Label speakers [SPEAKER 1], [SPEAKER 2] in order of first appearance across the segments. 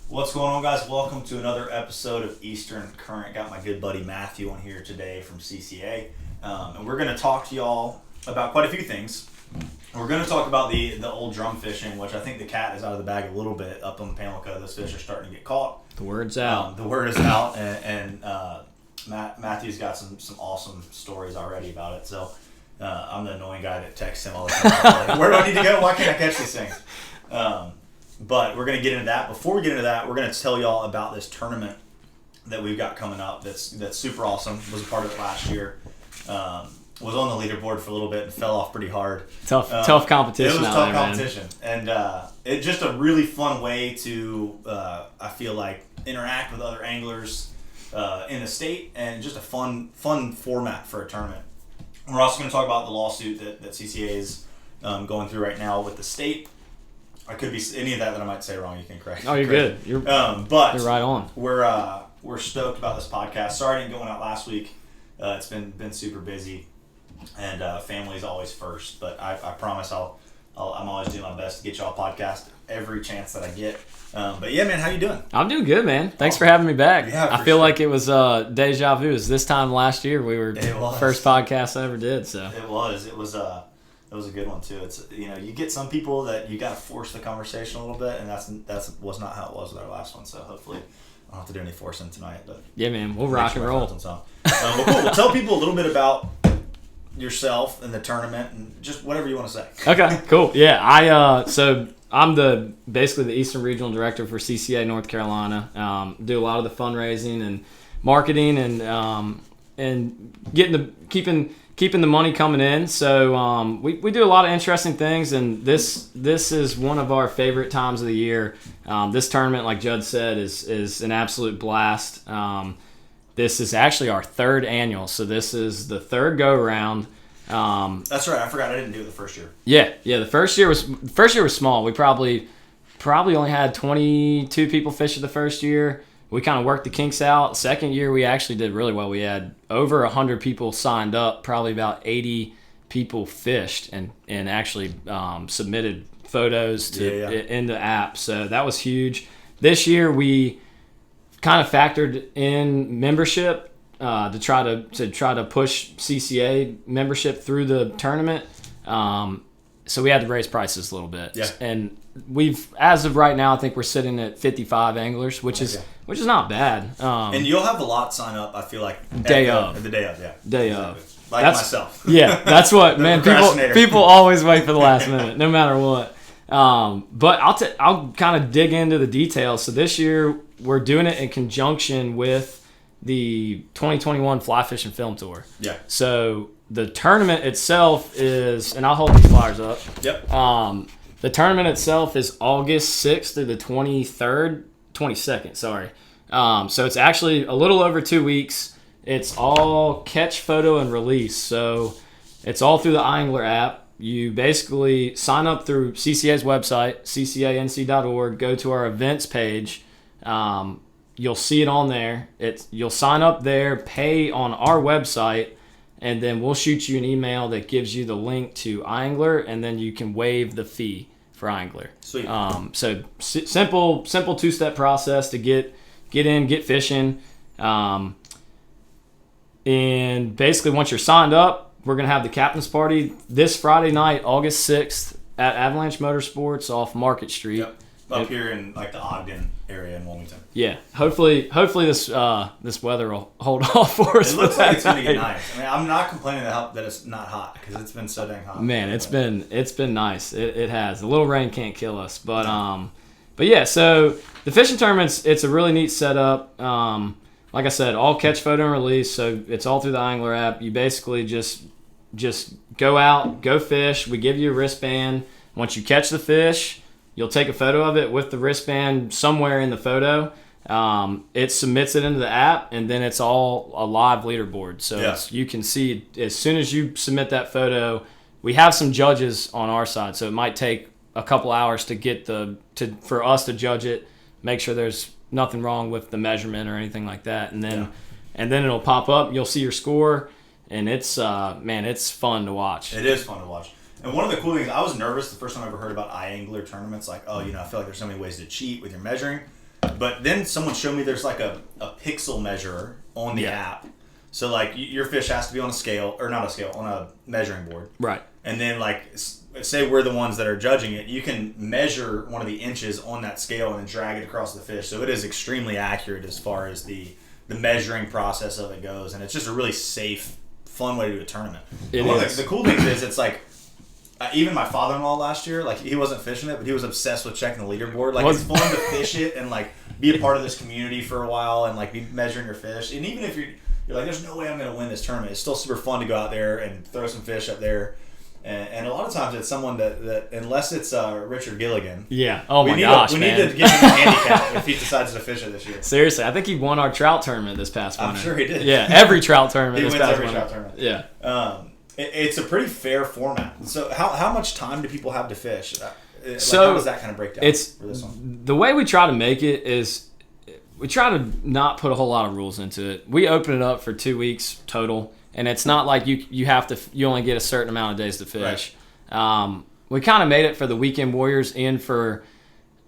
[SPEAKER 1] What's going on, guys? Welcome to another episode of Eastern Current. Got my good buddy Mathew on here today from CCA, and we're going to talk to y'all about quite a few things. We're going to talk about the old drum fishing, which I think the cat is out of the bag a little bit up on the Pamlico. Those fish are starting to get caught.
[SPEAKER 2] The word's out.
[SPEAKER 1] The word is out, and Matthew's got some awesome stories already about it. So I'm the annoying guy that texts him all the time. Like, where do I need to go? Why can't I catch these things? But we're going to get into that. Before we get into that, we're going to tell y'all about this tournament that we've got coming up that's super awesome. Was a part of it last year. Was on the leaderboard for a little bit and fell off pretty hard.
[SPEAKER 2] Tough competition.
[SPEAKER 1] It was tough competition. And it's just a really fun way to, I feel like, interact with other anglers in the state, and just a fun format for a tournament. We're also going to talk about the lawsuit that CCA is going through right now with the state. I could be any of that I might say wrong. You can correct.
[SPEAKER 2] Oh, you're good. You're right on.
[SPEAKER 1] We're stoked about this podcast. Sorry I didn't go out last week. It's been super busy, and family's always first. But I promise I'm always doing my best to get y'all a podcast every chance that I get. But yeah, man, how you doing?
[SPEAKER 2] I'm doing good, man. Thanks for having me back.
[SPEAKER 1] Yeah,
[SPEAKER 2] I feel like it was deja vu. It was this time last year we were first podcast I ever did. So
[SPEAKER 1] it was a good one too. It's you get some people that you got to force the conversation a little bit, and that was not how it was with our last one. So hopefully I don't have to do any forcing tonight. But
[SPEAKER 2] yeah, man, we'll rock and roll.
[SPEAKER 1] Well, cool. Well, tell people a little bit about yourself and the tournament, and just whatever you want to say.
[SPEAKER 2] Okay, cool. Yeah, so I'm basically the Eastern Regional Director for CCA North Carolina. Do a lot of the fundraising and marketing and keeping the money coming in. So we do a lot of interesting things, and this is one of our favorite times of the year. This tournament, like Jud said, is an absolute blast. This is actually our third annual, so this is the third go round.
[SPEAKER 1] That's right. I forgot I didn't do it the first year.
[SPEAKER 2] Yeah. The first year was small. We probably only had 22 people fish it the first year. We kind of worked the kinks out. Second year, we actually did really well. We had over 100 people signed up. Probably about 80 people fished and actually submitted photos in the app. So that was huge. This year, we kind of factored in membership to try to push CCA membership through the tournament. So we had to raise prices a little bit.
[SPEAKER 1] Yeah.
[SPEAKER 2] And we've, as of right now, I think we're sitting at 55 anglers, which is not bad.
[SPEAKER 1] And you'll have a lot sign up, I feel like. The
[SPEAKER 2] day of,
[SPEAKER 1] yeah.
[SPEAKER 2] Day of.
[SPEAKER 1] Like myself.
[SPEAKER 2] Yeah, that's what, man. People always wait for the last minute, no matter what. But I'll kind of dig into the details. So this year, we're doing it in conjunction with the 2021 Fly Fishing Film Tour.
[SPEAKER 1] Yeah.
[SPEAKER 2] So the tournament itself is, and I'll hold these flyers up.
[SPEAKER 1] Yep.
[SPEAKER 2] The tournament itself is August 6th through the 22nd, sorry. So it's actually a little over 2 weeks. It's all catch, photo, and release. So it's all through the iAngler app. You basically sign up through CCA's website, ccanc.org, go to our events page. You'll see it on there. You'll sign up there, pay on our website, and then we'll shoot you an email that gives you the link to iAngler, and then you can waive the fee for iAngler.
[SPEAKER 1] Sweet.
[SPEAKER 2] So simple two-step process to get in, get fishing. And basically once you're signed up, we're going to have the captain's party this Friday night, August 6th at Avalanche Motorsports off Market Street.
[SPEAKER 1] Yep. Up here in like the Ogden area in Wilmington.
[SPEAKER 2] Yeah, hopefully this weather will hold off for us.
[SPEAKER 1] It looks like it's gonna get nice. I mean, I'm not complaining that it's not hot because it's been so dang hot.
[SPEAKER 2] Man, it's been nice. It has. A little rain can't kill us, but yeah. So the fishing tournaments, it's a really neat setup. Like I said, all catch, photo, and release. So it's all through the iAngler app. You basically just go out, go fish. We give you a wristband. Once you catch the fish, you'll take a photo of it with the wristband somewhere in the photo. It submits it into the app, and then it's all a live leaderboard. So you can see as soon as you submit that photo, we have some judges on our side. So it might take a couple hours for us to judge it, make sure there's nothing wrong with the measurement or anything like that. And then it'll pop up. You'll see your score, and it's it's fun to watch.
[SPEAKER 1] It is fun to watch. And one of the cool things, I was nervous the first time I ever heard about iAngler tournaments, like, I feel like there's so many ways to cheat with your measuring. But then someone showed me there's like a pixel measurer on the app. So like your fish has to be on a scale, or not a scale, on a measuring board.
[SPEAKER 2] Right.
[SPEAKER 1] And then like say we're the ones that are judging it, you can measure one of the inches on that scale and then drag it across the fish. So it is extremely accurate as far as the measuring process of it goes, and it's just a really safe, fun way to do a tournament. The cool thing is it's like even my father-in-law last year, like he wasn't fishing it, but he was obsessed with checking the leaderboard. Like it's fun to fish it and like be a part of this community for a while and like be measuring your fish. And even if you're like, there's no way I'm going to win this tournament, it's still super fun to go out there and throw some fish up there. And a lot of times it's someone that unless it's Richard Gilligan.
[SPEAKER 2] Yeah. Oh my gosh,
[SPEAKER 1] we
[SPEAKER 2] man.
[SPEAKER 1] need to give him a handicap if he decides to fish it this year.
[SPEAKER 2] Seriously, I think he won our trout tournament this past winter.
[SPEAKER 1] I'm sure he did.
[SPEAKER 2] Yeah, every trout tournament
[SPEAKER 1] he
[SPEAKER 2] this
[SPEAKER 1] wins
[SPEAKER 2] past
[SPEAKER 1] every
[SPEAKER 2] winter.
[SPEAKER 1] trout tournament.
[SPEAKER 2] Yeah.
[SPEAKER 1] It's a pretty fair format. So how much time do people have to fish?
[SPEAKER 2] So
[SPEAKER 1] how does that kind of break down for this one?
[SPEAKER 2] The way we try to make it is we try to not put a whole lot of rules into it. We open it up for 2 weeks total, and it's not like you only get a certain amount of days to fish. Right. We kind of made it for the weekend warriors and for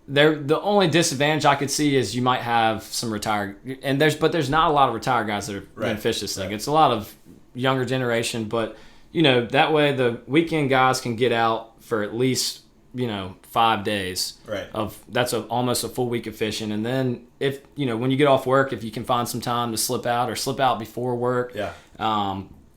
[SPEAKER 2] the only disadvantage I could see is you might have some retired, and there's not a lot of retired guys that are going to fish this thing. Right. It's a lot of younger generation, but that way the weekend guys can get out for at least 5 days. Right. That's almost a full week of fishing, and then if when you get off work, if you can find some time to slip out before work. Yeah.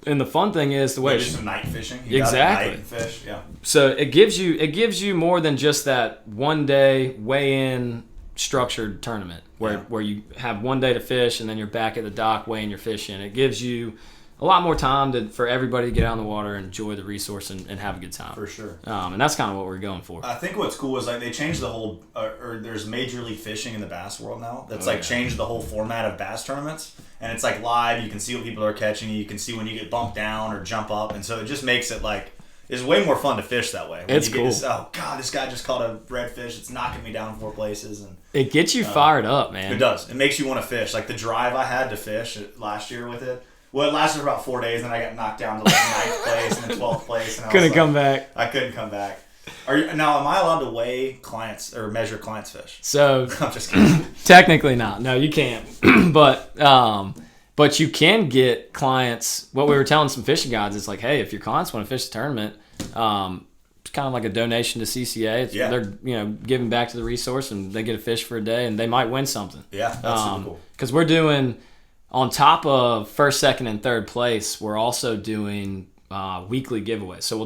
[SPEAKER 2] And the fun thing is the way
[SPEAKER 1] maybe some night fishing.
[SPEAKER 2] Exactly.
[SPEAKER 1] Night and fish. Yeah.
[SPEAKER 2] So it gives you more than just that 1 day weigh-in structured tournament where you have 1 day to fish and then you're back at the dock weighing your fish in. It gives you a lot more time for everybody to get out in the water and enjoy the resource and have a good time.
[SPEAKER 1] For sure.
[SPEAKER 2] And that's kind of what we're going for.
[SPEAKER 1] I think what's cool is like they changed the whole, or there's Major League Fishing in the bass world now. That's changed the whole format of bass tournaments. And it's like live. You can see what people are catching. You can see when you get bumped down or jump up. And so it just makes it like, it's way more fun to fish that way.
[SPEAKER 2] It's cool.
[SPEAKER 1] Oh God, this guy just caught a redfish. It's knocking me down 4 places. And
[SPEAKER 2] it gets you fired up, man.
[SPEAKER 1] It does. It makes you want to fish. Like the drive I had to fish last year with it. Well, it lasted for about 4 days, and then I got knocked down to like 9th place and then 12th place. And
[SPEAKER 2] couldn't come back.
[SPEAKER 1] I couldn't come back. Now, am I allowed to weigh clients or measure clients' fish?
[SPEAKER 2] So
[SPEAKER 1] I'm just kidding.
[SPEAKER 2] Technically not. No, you can't. But you can get clients. What we were telling some fishing guides is like, hey, if your clients want to fish the tournament, it's kind of like a donation to CCA. They're giving back to the resource, and they get a fish for a day, and they might win something.
[SPEAKER 1] Yeah, that's super cool.
[SPEAKER 2] Because we're doing. On top of first, second, and third place, we're also doing weekly giveaways. So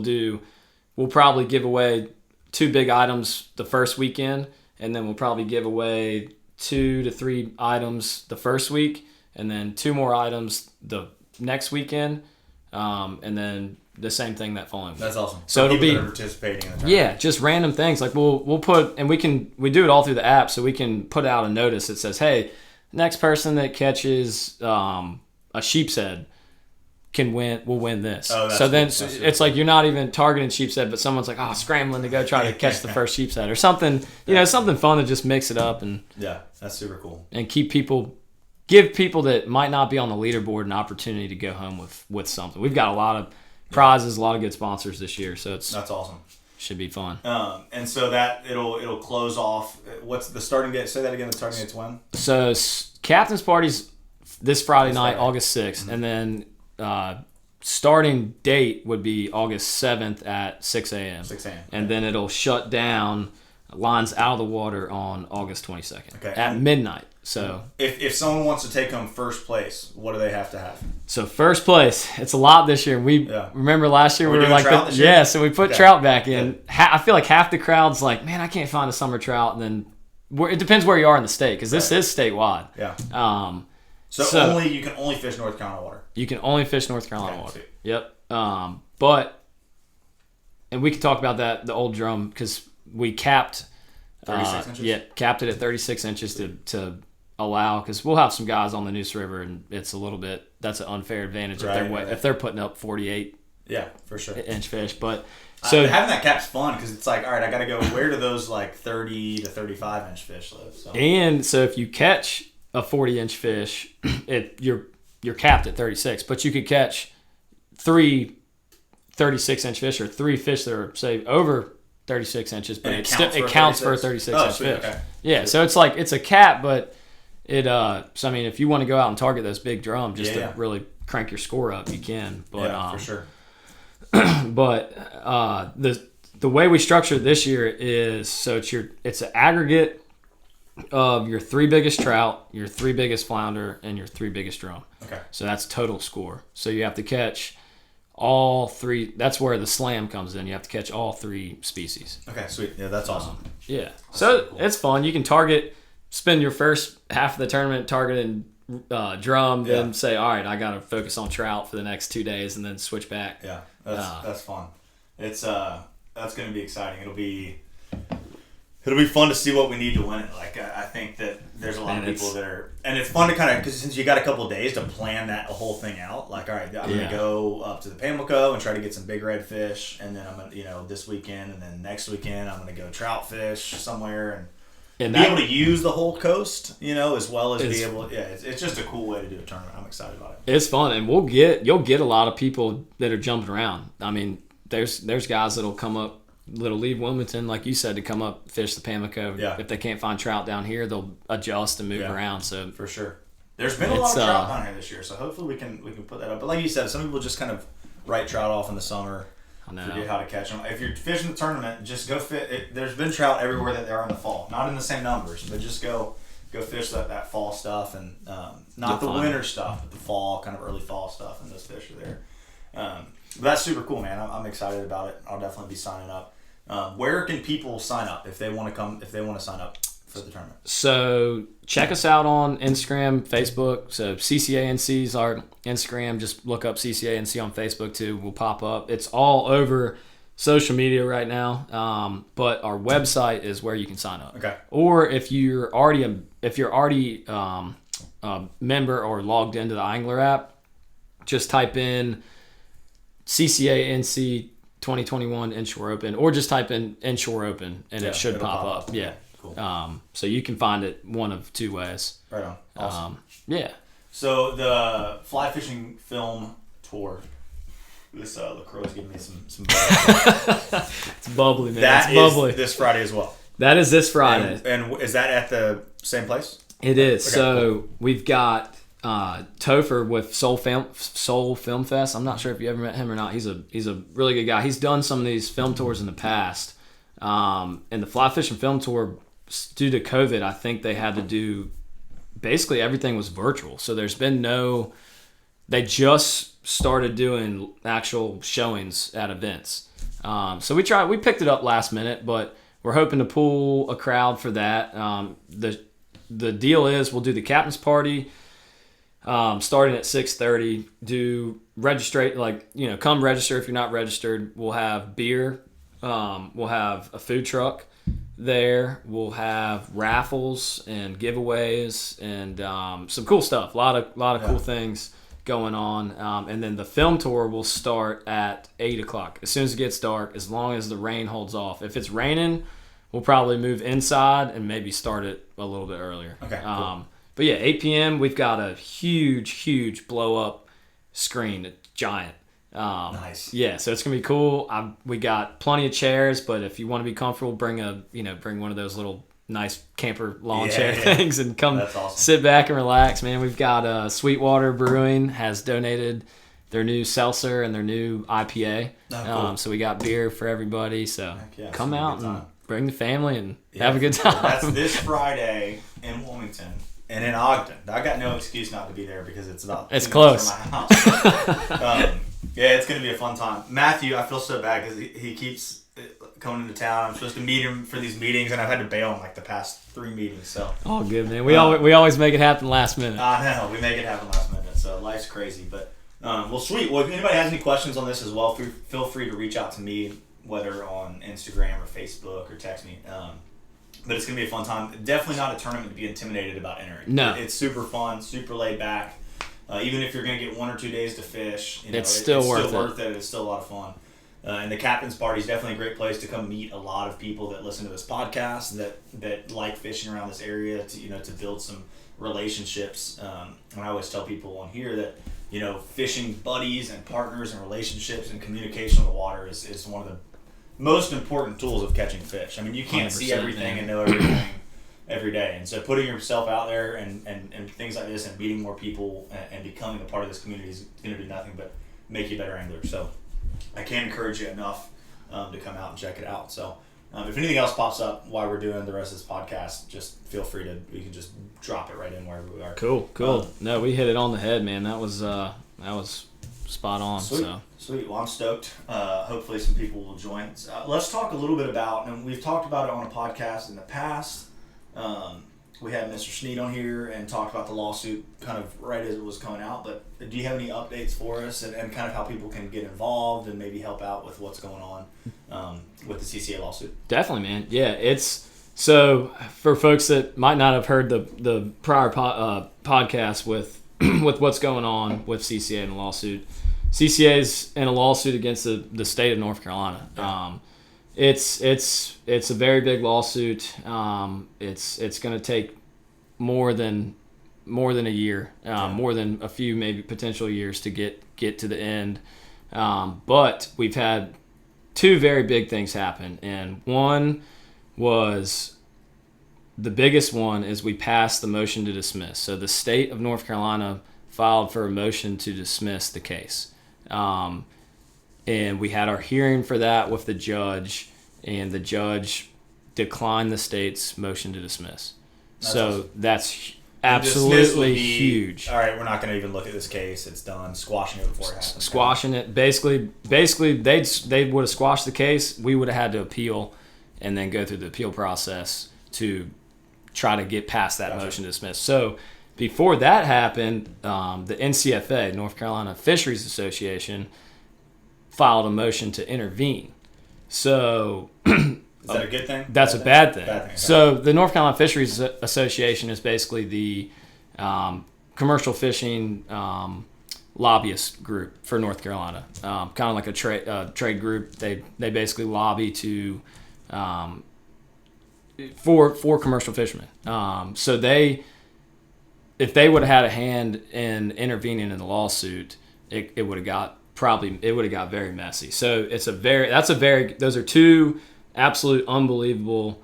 [SPEAKER 2] we'll probably give away 2 big items the first weekend, and then we'll probably give away 2 to 3 items the first week, and then 2 more items the next weekend, and then the same thing that following week.
[SPEAKER 1] That's awesome.
[SPEAKER 2] So it'll be
[SPEAKER 1] that are participating in the tournament.
[SPEAKER 2] Just random things like we'll put, and we do it all through the app, so we can put out a notice that says, hey. Next person that catches a sheep's head will win this. Oh, that's so then cool. It's like you're not even targeting sheep's head, but someone's like, scrambling to go try to catch the first sheep's head or something. Something fun to just mix it up and
[SPEAKER 1] that's super cool.
[SPEAKER 2] And give people that might not be on the leaderboard an opportunity to go home with something. We've got a lot of prizes, a lot of good sponsors this year, so that's
[SPEAKER 1] awesome.
[SPEAKER 2] Should be fun.
[SPEAKER 1] And so that it'll close off. What's the starting date? Say that again. The starting date's when?
[SPEAKER 2] So Captain's Party's this Friday night, August 6th. Mm-hmm. And then starting date would be August 7th at 6 a.m.
[SPEAKER 1] 6 a.m.
[SPEAKER 2] And then it'll shut down, lines out of the water on August 22nd at midnight. So
[SPEAKER 1] if someone wants to take home first place, what do they have to have?
[SPEAKER 2] So first place, it's a lot this year. We remember last year we were like, so we put trout back in. I feel like half the crowd's like, man, I can't find a summer trout. And then it depends where you are in the state because this is statewide. Yeah.
[SPEAKER 1] So you can only fish North Carolina water.
[SPEAKER 2] You can only fish North Carolina water. Yep. But we can talk about that, the old drum, because we capped
[SPEAKER 1] 36 inches?
[SPEAKER 2] Yeah, capped it at 36 inches to allow, because we'll have some guys on the Neuse River, and it's a little bit, that's an unfair advantage if they're putting up 48
[SPEAKER 1] for sure
[SPEAKER 2] inch fish. But so
[SPEAKER 1] having that cap's fun because it's like, all right, I got to go, where do those like 30 to 35 inch fish live? So.
[SPEAKER 2] And so if you catch a 40 inch fish, you're capped at 36, but you could catch 3 36 inch fish or 3 fish that are, say, over 36 inches, but
[SPEAKER 1] And
[SPEAKER 2] it counts for a 36 inch
[SPEAKER 1] sweet,
[SPEAKER 2] fish.
[SPEAKER 1] okay.
[SPEAKER 2] Yeah, so it's like it's a cap, but so I mean, if you want to go out and target those big drums just to really crank your score up, you can. But
[SPEAKER 1] for sure.
[SPEAKER 2] But the way we structure it this year is so it's an aggregate of your 3 biggest trout, your 3 biggest flounder, and your 3 biggest drum.
[SPEAKER 1] Okay.
[SPEAKER 2] So that's total score. So you have to catch all 3. That's where the slam comes in. You have to catch all 3 species.
[SPEAKER 1] Okay, sweet. Yeah, that's awesome.
[SPEAKER 2] Yeah.
[SPEAKER 1] That's
[SPEAKER 2] so
[SPEAKER 1] cool.
[SPEAKER 2] It's fun. You can spend your first half of the tournament targeting drum, then say, all right, I got to focus on trout for the next 2 days, and then switch back.
[SPEAKER 1] Yeah, that's fun. It's that's going to be exciting. It'll be fun to see what we need to win it. Like I think that there's a lot of people that are, and it's fun to kind of, because since you got a couple of days to plan that whole thing out. Like, all right, I'm going to go up to the Pamlico and try to get some big redfish, and then I'm going to, this weekend, and then next weekend I'm going to go trout fish somewhere and be able to use the whole coast, as well as be able. Yeah, it's just a cool way to do a tournament. I'm excited about it.
[SPEAKER 2] It's fun, and you'll get a lot of people that are jumping around. I mean, there's guys that'll come up. That'll leave Wilmington, like you said, to come up fish the Pamlico.
[SPEAKER 1] Yeah.
[SPEAKER 2] If they can't find trout down here, they'll adjust and move around. So
[SPEAKER 1] for sure, there's been a lot of trout down here this year. So hopefully we can put that up. But like you said, some people just kind of write trout off in the summer, forget how to catch them. If you're fishing the tournament, just go fish. There's been trout everywhere that there are in the fall, not in the same numbers, but just go fish that fall stuff and not the winter stuff, but the fall, kind of early fall stuff, and those fish are there. But that's super cool, man. I'm excited about it. I'll definitely be signing up. Where can people sign up if they want to sign up for the tournament?
[SPEAKER 2] So check us out on Instagram, Facebook. So CCA NC is our Instagram. Just look up CCA NC on Facebook too. We'll pop up. It's all over social media right now. But our website is where you can sign up.
[SPEAKER 1] Okay.
[SPEAKER 2] Or if you're already a member or logged into the Angler app, just type in CCA NC 2021 Inshore Open, or just type in Inshore Open and it should pop up. Yeah.
[SPEAKER 1] Cool.
[SPEAKER 2] So you can find it one of 2 ways.
[SPEAKER 1] Right on. Awesome.
[SPEAKER 2] Yeah.
[SPEAKER 1] So the fly fishing film tour. This LaCroix's giving me some
[SPEAKER 2] It's bubbly, man.
[SPEAKER 1] That
[SPEAKER 2] it's bubbly.
[SPEAKER 1] is this Friday as well.
[SPEAKER 2] That is this Friday.
[SPEAKER 1] And is that at the same place?
[SPEAKER 2] It is.
[SPEAKER 1] Okay,
[SPEAKER 2] so
[SPEAKER 1] cool.
[SPEAKER 2] we've got Topher with Soul Film Fest. I'm not sure if you ever met him or not. He's a really good guy. He's done some of these film tours in the past. And the fly fishing film tour, due to COVID, I think they had to do basically everything was virtual. So there's been they just started doing actual showings at events. So we picked it up last minute, but we're hoping to pull a crowd for that. The deal is we'll do the captain's party. Starting at 6:30, come register if you're not registered. We'll have beer. We'll have a food truck there. We'll have raffles and giveaways and some cool stuff. A lot of cool things going on. And then the film tour will start at 8 o'clock. As soon as it gets dark, as long as the rain holds off. If it's raining, we'll probably move inside and maybe start it a little bit earlier.
[SPEAKER 1] Okay, cool.
[SPEAKER 2] But yeah, 8 p.m. we've got a huge blow-up screen, giant.
[SPEAKER 1] Nice.
[SPEAKER 2] Yeah, so it's gonna be cool. We got plenty of chairs, but if you want to be comfortable, bring one of those little nice camper lawn chair things and come sit back and relax, man. We've got Sweetwater Brewing has donated their new seltzer and their new IPA. Oh, cool. So we got beer for everybody. So come out and bring the family and have a good time.
[SPEAKER 1] That's this Friday in Wilmington. And in Ogden. I got no excuse not to be there because it's about 2
[SPEAKER 2] close
[SPEAKER 1] from my house. It's going to be a fun time. Matthew, I feel so bad because he keeps coming into town. I'm supposed to meet him for these meetings, and I've had to bail on the past 3 meetings. So
[SPEAKER 2] all good, man. We always make it happen last minute.
[SPEAKER 1] I know. We make it happen last minute. So life's crazy. But, sweet. Well, if anybody has any questions on this as well, feel free to reach out to me, whether on Instagram or Facebook, or text me. But it's going to be a fun time. Definitely not a tournament to be intimidated about entering.
[SPEAKER 2] No.
[SPEAKER 1] It's super fun, super laid back. Even if you're going to get 1 or 2 days to fish,
[SPEAKER 2] it's still worth it.
[SPEAKER 1] It's still a lot of fun. And the captain's party is definitely a great place to come meet a lot of people that listen to this podcast that like fishing around this area to build some relationships. And I always tell people on here that fishing buddies and partners and relationships and communication on the water is one of most important tools of catching fish. I mean, you can't see everything and know everything every day. And so putting yourself out there and things like this and meeting more people and becoming a part of this community is going to do nothing but make you a better angler. So I can't encourage you enough to come out and check it out. So if anything else pops up while we're doing the rest of this podcast, just feel free to, you can just drop it right in wherever we are.
[SPEAKER 2] Cool. No, we hit it on the head, man. That was spot on.
[SPEAKER 1] Sweet. Well, I'm stoked. Hopefully some people will join. Let's talk a little bit about, and we've talked about it on a podcast in the past. We had Mr. Sneed on here and talked about the lawsuit kind of right as it was coming out. But do you have any updates for us and kind of how people can get involved and maybe help out with what's going on with the CCA lawsuit?
[SPEAKER 2] Definitely, man. Yeah, it's so for folks that might not have heard the prior podcast with with what's going on with CCA and the lawsuit. CCA's in a lawsuit against the state of North Carolina.
[SPEAKER 1] Yeah.
[SPEAKER 2] It's a very big lawsuit. It's going to take more than a year, more than a few maybe potential years to get to the end. But we've had two very big things happen, and one was the biggest one is we passed the motion to dismiss. So the state of North Carolina filed for a motion to dismiss the case. And we had our hearing for that with the judge, and the judge declined the state's motion to dismiss. That's awesome. That's absolutely huge.
[SPEAKER 1] All right, we're not going to even look at this case. It's done. Squashing it before it happens.
[SPEAKER 2] Squashing it. Basically, they would have squashed the case. We would have had to appeal and then go through the appeal process to try to get past that motion to dismiss. So before that happened, the NCFA, North Carolina Fisheries Association, filed a motion to intervene. So
[SPEAKER 1] is that a good thing?
[SPEAKER 2] That's a bad thing.
[SPEAKER 1] Okay.
[SPEAKER 2] So the North Carolina Fisheries Association is basically the commercial fishing lobbyist group for North Carolina, kind of like a trade group. They basically lobby to for commercial fishermen. So if they would have had a hand in intervening in the lawsuit, it would have got very messy. So those are two absolute unbelievable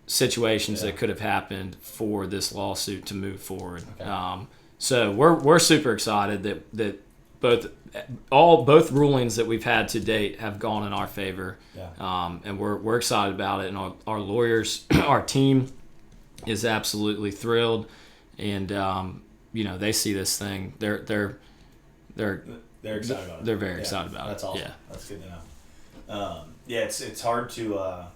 [SPEAKER 2] situations that could have happened for this lawsuit to move forward. Okay. So we're super excited that both rulings that we've had to date have gone in our favor. Yeah. And we're excited about it, and our lawyers, our team is absolutely thrilled, and they see this thing. They're excited about it. They're very excited about it.
[SPEAKER 1] That's awesome.
[SPEAKER 2] Yeah.
[SPEAKER 1] That's good to know. It's hard to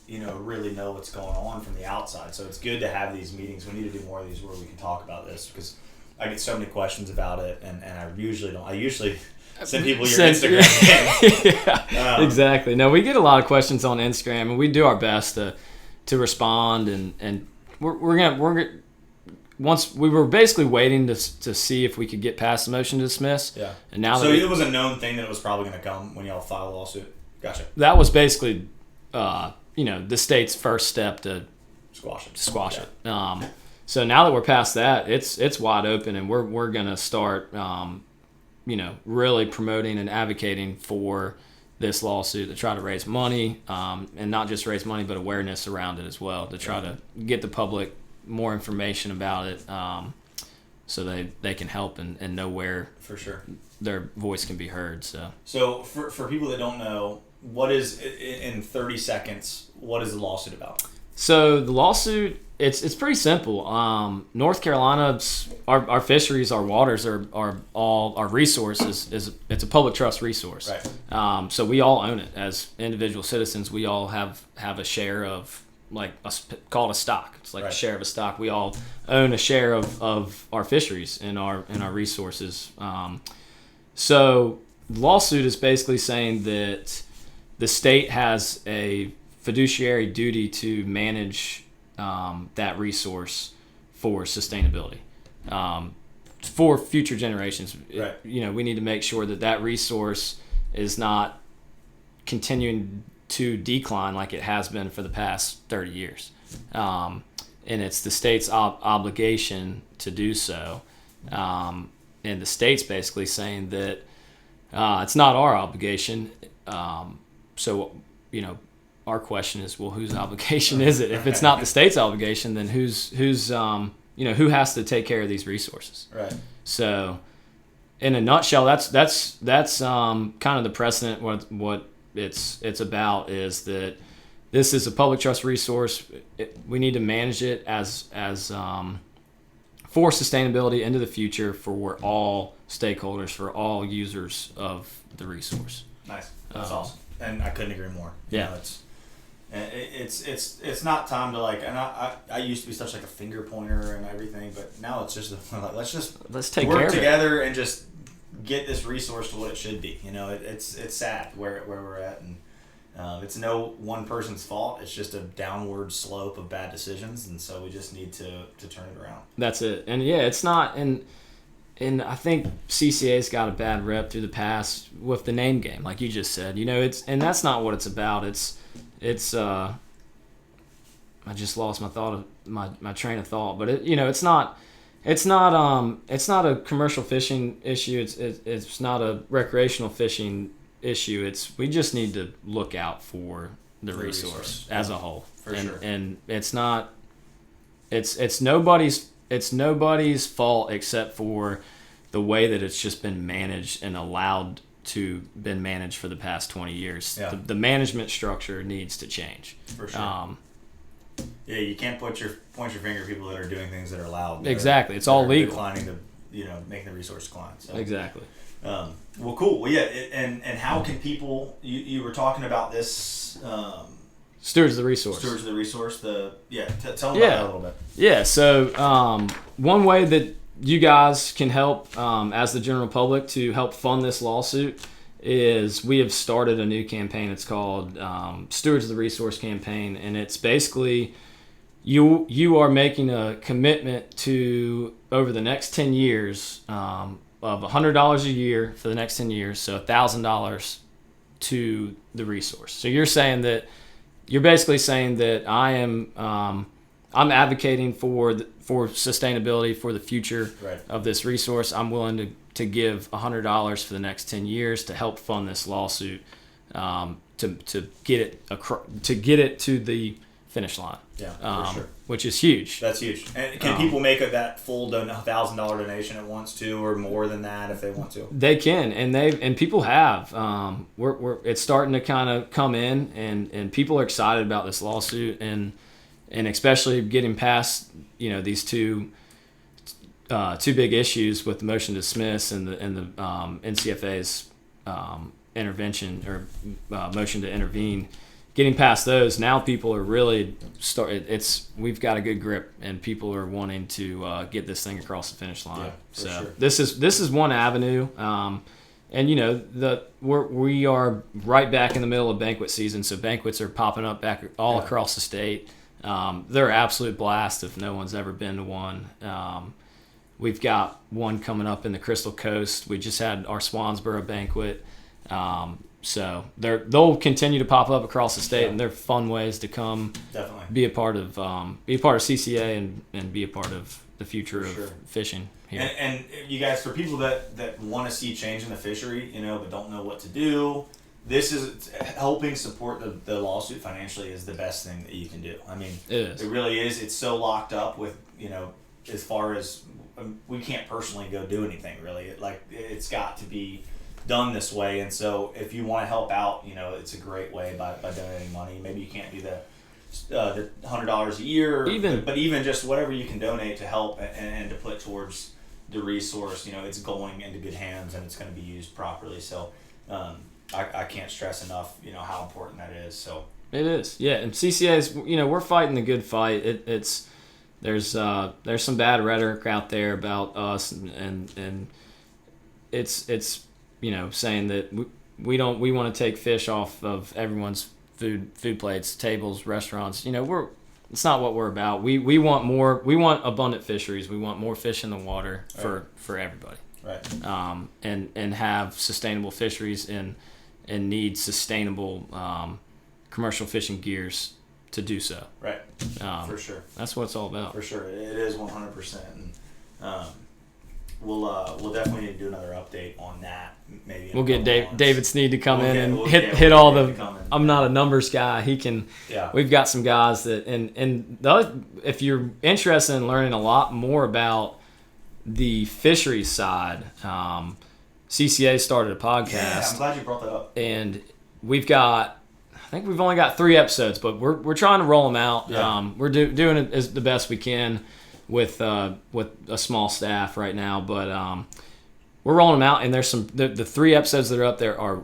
[SPEAKER 1] really know what's going on from the outside. So it's good to have these meetings. We need to do more of these where we can talk about this, because I get so many questions about it, and I usually don't. I usually send people your Instagram.
[SPEAKER 2] Yeah, exactly. No, we get a lot of questions on Instagram, and we do our best to respond. And we're gonna once we were basically waiting to see if we could get past the motion to dismiss.
[SPEAKER 1] Yeah.
[SPEAKER 2] And now
[SPEAKER 1] so it was a known thing that it was probably going to come when y'all filed a lawsuit. Gotcha.
[SPEAKER 2] That was basically the state's first step to
[SPEAKER 1] squash it.
[SPEAKER 2] So now that we're past that, it's wide open, and we're gonna start really promoting and advocating for this lawsuit to try to raise money, and not just raise money but awareness around it as well, to try to get the public more information about it, so they can help and know where
[SPEAKER 1] for sure
[SPEAKER 2] their voice can be heard.
[SPEAKER 1] So for people that don't know, what is, in 30 seconds, what is the lawsuit about?
[SPEAKER 2] So the lawsuit, it's pretty simple. North Carolina's our fisheries, our waters are all our resources. It's a public trust resource.
[SPEAKER 1] Right.
[SPEAKER 2] So we all own it as individual citizens. We all have a share of, called a stock. It's like a share of a stock. We all own a share of our fisheries and our resources. So the lawsuit is basically saying that the state has a fiduciary duty to manage that resource for sustainability, for future generations.
[SPEAKER 1] Right.
[SPEAKER 2] We need to make sure that resource is not continuing to decline like it has been for the past 30 years. And it's the state's obligation to do so. And the state's basically saying that it's not our obligation. so our question is, well, whose obligation is it? If it's not the state's obligation, then who's who has to take care of these resources?
[SPEAKER 1] Right.
[SPEAKER 2] So, in a nutshell, that's kind of the precedent. What it's about is that this is a public trust resource. We need to manage it as for sustainability into the future for all stakeholders, for all users of the resource.
[SPEAKER 1] Nice. That's awesome. And I couldn't agree more.
[SPEAKER 2] Yeah.
[SPEAKER 1] It's not time to and I used to be such a finger pointer and everything, but now it's just let's
[SPEAKER 2] take
[SPEAKER 1] work
[SPEAKER 2] care of
[SPEAKER 1] together and just get this resource to what it should be. It's sad where we're at, and it's no one person's fault. It's just a downward slope of bad decisions, and so we just need to turn it around. That's it.
[SPEAKER 2] And yeah, it's not and I think CCA's got a bad rep through the past with the name game, like you just said. And that's not what it's about. It's I just lost my train of thought, but it's not a commercial fishing issue. It's not a recreational fishing issue. We just need to look out for the resource as a whole.
[SPEAKER 1] For sure.
[SPEAKER 2] And it's nobody's fault except for the way that it's just been managed and allowed to been managed for the past 20 years.
[SPEAKER 1] Yeah.
[SPEAKER 2] The management structure needs to change.
[SPEAKER 1] For sure. You can't point your finger at people that are doing things that are allowed.
[SPEAKER 2] Exactly. It's all legal.
[SPEAKER 1] Declining making the resource decline. So.
[SPEAKER 2] Exactly.
[SPEAKER 1] Well, cool. Well, yeah, and how can people? You were talking about this.
[SPEAKER 2] Stewards of the resource.
[SPEAKER 1] Tell them about that a little bit.
[SPEAKER 2] Yeah. So one way that you guys can help as the general public to help fund this lawsuit is we have started a new campaign. It's called Stewards of the Resource Campaign, and it's basically you are making a commitment to over the next 10 years of $100 a year for the next 10 years, so $1,000 to the resource. So you're basically saying that I'm advocating for sustainability for the future of this resource. I'm willing to give $100 for the next 10 years to help fund this lawsuit to get it to the finish line.
[SPEAKER 1] Yeah, for sure.
[SPEAKER 2] Which is huge.
[SPEAKER 1] That's huge. And can people make that full $1,000 donation at once too, or more than that if they want to?
[SPEAKER 2] They can, and people have. It's starting to kind of come in, and people are excited about this lawsuit, and especially getting past these two big issues with the motion to dismiss and the NCFA's intervention or motion to intervene. Getting past those, now people are really we've got a good grip, and people are wanting to get this thing across the finish line.
[SPEAKER 1] Yeah,
[SPEAKER 2] so
[SPEAKER 1] sure.
[SPEAKER 2] this is one avenue, and we are right back in the middle of banquet season, so banquets are popping up back all across the state. They're an absolute blast if no one's ever been to one. We've got one coming up in the Crystal Coast. We just had our Swansboro banquet. So they'll continue to pop up across the state, and they're fun ways to come.
[SPEAKER 1] Definitely
[SPEAKER 2] be a part of CCA and be a part of the future of fishing here.
[SPEAKER 1] And you guys, for people that want to see change in the fishery, but don't know what to do, this is helping support the lawsuit financially is the best thing that you can do. I mean, it really is. It's so locked up with as far as we can't personally go do anything really. It's got to be done this way, and so if you want to help out, it's a great way by donating money. Maybe you can't do the $100 a year, but even just whatever you can donate to help and to put towards the resource, it's going into good hands and it's going to be used properly. So I can't stress enough, how important that is. So
[SPEAKER 2] it is, yeah. And CCA is, we're fighting the good fight. There's some bad rhetoric out there about us, and it's saying that we want to take fish off of everyone's food plates, tables, restaurants. It's not what we're about. We want more. We want abundant fisheries. We want more fish in the water for everybody.
[SPEAKER 1] Right.
[SPEAKER 2] And have sustainable fisheries and need sustainable commercial fishing gears to do so.
[SPEAKER 1] Right. For sure.
[SPEAKER 2] That's what it's all about.
[SPEAKER 1] For sure, it is 100%. And we'll definitely need to do another update on that. Maybe
[SPEAKER 2] we'll get David Sneed to come in and
[SPEAKER 1] hit
[SPEAKER 2] all the. I'm not a numbers guy. He can.
[SPEAKER 1] Yeah.
[SPEAKER 2] We've got some guys that if you're interested in learning a lot more about the fisheries side, CCA started a podcast.
[SPEAKER 1] Yeah, I'm glad you brought that up.
[SPEAKER 2] And I think we've only got 3 episodes, but we're trying to roll them out.
[SPEAKER 1] Yeah.
[SPEAKER 2] We're doing it as the best we can with a small staff right now, but we're rolling them out. And there's the 3 episodes that are up there are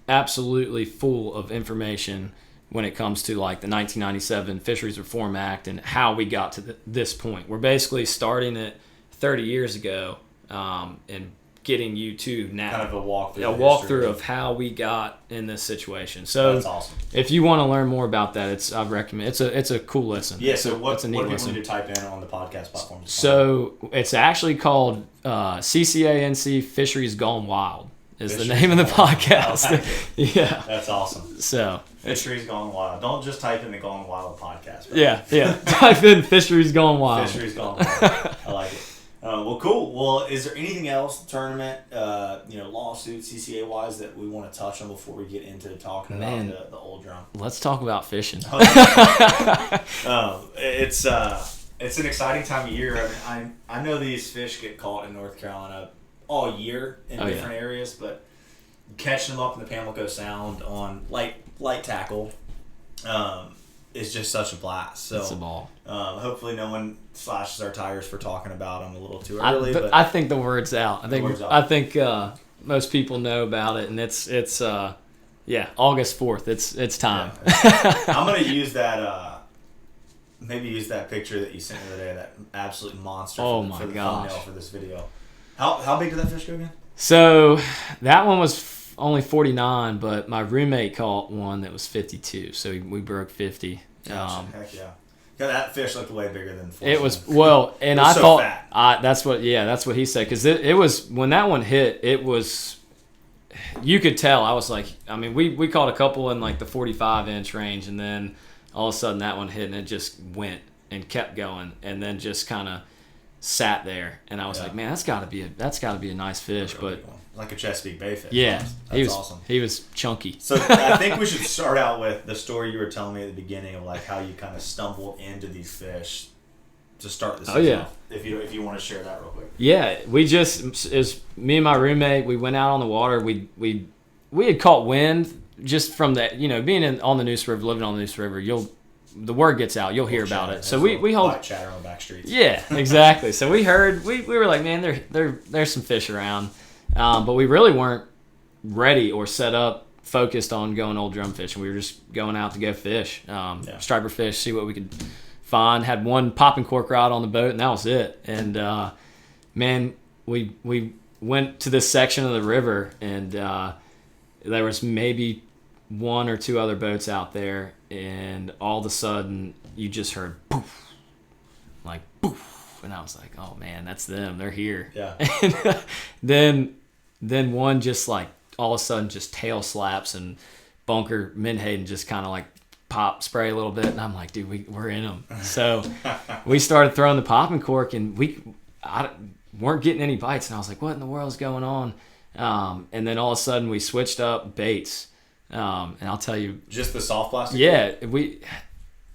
[SPEAKER 2] absolutely full of information when it comes to like the 1997 Fisheries Reform Act and how we got to this point. We're basically starting it 30 years ago and getting you to now.
[SPEAKER 1] Kind of a
[SPEAKER 2] walkthrough of how we got in this situation. So
[SPEAKER 1] that's awesome.
[SPEAKER 2] If you want to learn more about that, I recommend it's a cool listen.
[SPEAKER 1] Yeah. So what
[SPEAKER 2] do
[SPEAKER 1] people need to type in on the podcast platforms?
[SPEAKER 2] So it's actually called CCA NC Fisheries Gone Wild is the name of the podcast. Yeah.
[SPEAKER 1] That's awesome.
[SPEAKER 2] So
[SPEAKER 1] Fisheries Gone Wild. Don't just type in the Gone Wild podcast. Right?
[SPEAKER 2] Yeah. Type in Fisheries Gone Wild.
[SPEAKER 1] Fisheries Gone Wild. I like it. Well, cool. Well, is there anything else, tournament, lawsuit, CCA wise, that we want to touch on before we get into talking about the old drum?
[SPEAKER 2] Let's talk about fishing.
[SPEAKER 1] It's an exciting time of year. I know these fish get caught in North Carolina all year in different areas, but catching them up in the Pamlico Sound on light tackle is just such a blast. So
[SPEAKER 2] it's a ball.
[SPEAKER 1] Hopefully no one slashes our tires for talking about them a little too early. But
[SPEAKER 2] I think the word's out. I think most people know about it, and it's August 4th. It's time.
[SPEAKER 1] Yeah. I'm gonna use that. Maybe use that picture that you sent me the other day. That absolute monster. For the thumbnail for this video. How big did that fish go again?
[SPEAKER 2] So that one was only 49, but my roommate caught one that was 52. So we broke 50.
[SPEAKER 1] Heck yeah. Yeah, that fish looked way bigger than 49.
[SPEAKER 2] It was and
[SPEAKER 1] I
[SPEAKER 2] thought
[SPEAKER 1] fat.
[SPEAKER 2] that's what he said, because it was when that one hit, it was, you could tell. I was like, I mean, we caught a couple in like the 45-inch range, and then all of a sudden that one hit and it just went and kept going, and then just kind of sat there, and I was like, man, that's got to be a nice fish, but
[SPEAKER 1] like a Chesapeake Bay fish.
[SPEAKER 2] Yeah,
[SPEAKER 1] that's awesome.
[SPEAKER 2] He was chunky.
[SPEAKER 1] So I think we should start out with the story you were telling me at the beginning of like how you kind of stumbled into these fish to start this. Off. If you want to share that real quick.
[SPEAKER 2] Yeah, me and my roommate. We went out on the water. We had caught wind just from that. Being on the Neuse River, living on the Neuse River, the word gets out. You'll hear about it. So we hold
[SPEAKER 1] chatter on the back streets.
[SPEAKER 2] Yeah, exactly. So we heard. We were like, man, there's some fish around. But we really weren't ready or set up, focused on going old drum fishing. We were just going out to go fish, striper fish, see what we could find. Had one popping cork rod on the boat, and that was it. And man, we went to this section of the river, and there was maybe 1 or 2 other boats out there, and all of a sudden you just heard poof, like poof, and I was like, oh man, that's them. They're here.
[SPEAKER 1] Yeah.
[SPEAKER 2] And then one just like all of a sudden just tail slaps, and Bunker Menhaden just kind of like spray a little bit, and I'm like, dude, we're in them. So we started throwing the popping cork, and I weren't getting any bites, and I was like, what in the world is going on? And then all of a sudden we switched up baits, and I'll tell you,
[SPEAKER 1] just the soft plastic.
[SPEAKER 2] Yeah,
[SPEAKER 1] you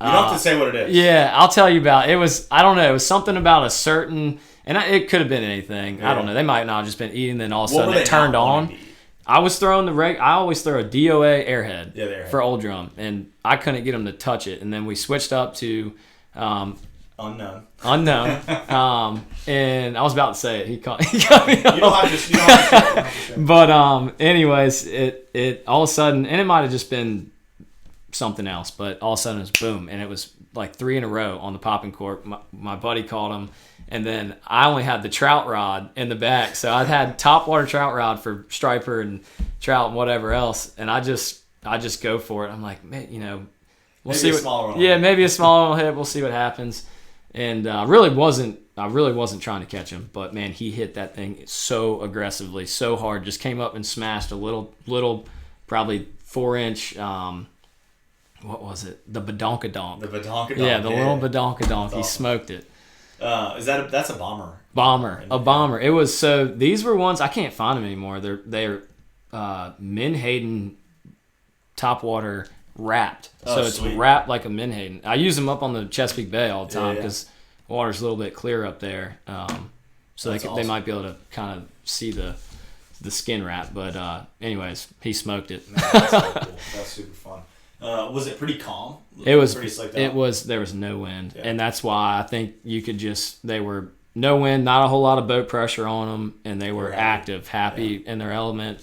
[SPEAKER 1] don't have to say what it is.
[SPEAKER 2] Yeah, I'll tell you about it. I don't know, it was something about a certain. And it could have been anything. Yeah. I don't know. They might not have just been eating, then all of a sudden it turned on. I was throwing I always throw a DOA airhead for old drum, and I couldn't get them to touch it. And then we switched up to
[SPEAKER 1] unknown.
[SPEAKER 2] And I was about to say it. He got me.
[SPEAKER 1] You don't have to say it.
[SPEAKER 2] But anyways, it all of a sudden, and it might have just been something else, but all of a sudden it was boom, and it was like 3 in a row on the popping cork. My buddy caught him. And then I only had the trout rod in the back. So I had topwater trout rod for striper and trout and whatever else. And I just go for it. I'm like, man, we'll
[SPEAKER 1] maybe
[SPEAKER 2] see maybe a small one will hit. We'll see what happens. And I really wasn't trying to catch him. But man, he hit that thing so aggressively, so hard. Just came up and smashed a little probably 4-inch. What was it? The badonkadonk.
[SPEAKER 1] The badonkadonk.
[SPEAKER 2] Yeah, the little badonkadonk. He smoked it.
[SPEAKER 1] That's a bomber?
[SPEAKER 2] A bomber. It was, so these were ones, I can't find them anymore. They're menhaden topwater wrapped. So it's
[SPEAKER 1] sweet.
[SPEAKER 2] wrapped like a menhaden. I use them up on the Chesapeake Bay all the time because the water's a little bit clear up there. So they might be able to kind of see the skin wrap. But anyways, he smoked it.
[SPEAKER 1] Man, that's so cool. That's super fun. Was it pretty calm?
[SPEAKER 2] It was
[SPEAKER 1] pretty slicked out?
[SPEAKER 2] There was no wind, and that's why I think you could they were no wind, not a whole lot of boat pressure on them, and they were active, happy in their element,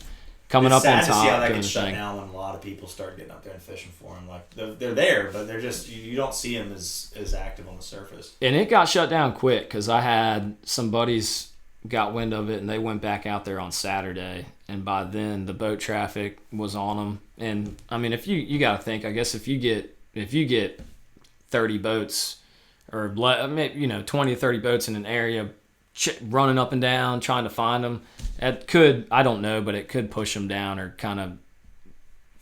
[SPEAKER 2] coming up on top.
[SPEAKER 1] It's sad to see how that
[SPEAKER 2] doing
[SPEAKER 1] gets
[SPEAKER 2] the
[SPEAKER 1] shut
[SPEAKER 2] thing.
[SPEAKER 1] down when a lot of people start getting up there and fishing for them. Like they're there, but they're just you don't see them as active on the surface.
[SPEAKER 2] And it got shut down quick because I had some buddies got wind of it, and they went back out there on Saturday, and by then the boat traffic was on them. And I mean, if you got to think, I guess if you get 30 boats or 20 to 30 boats in an area running up and down trying to find them, it could, I don't know, but it could push them down or kind of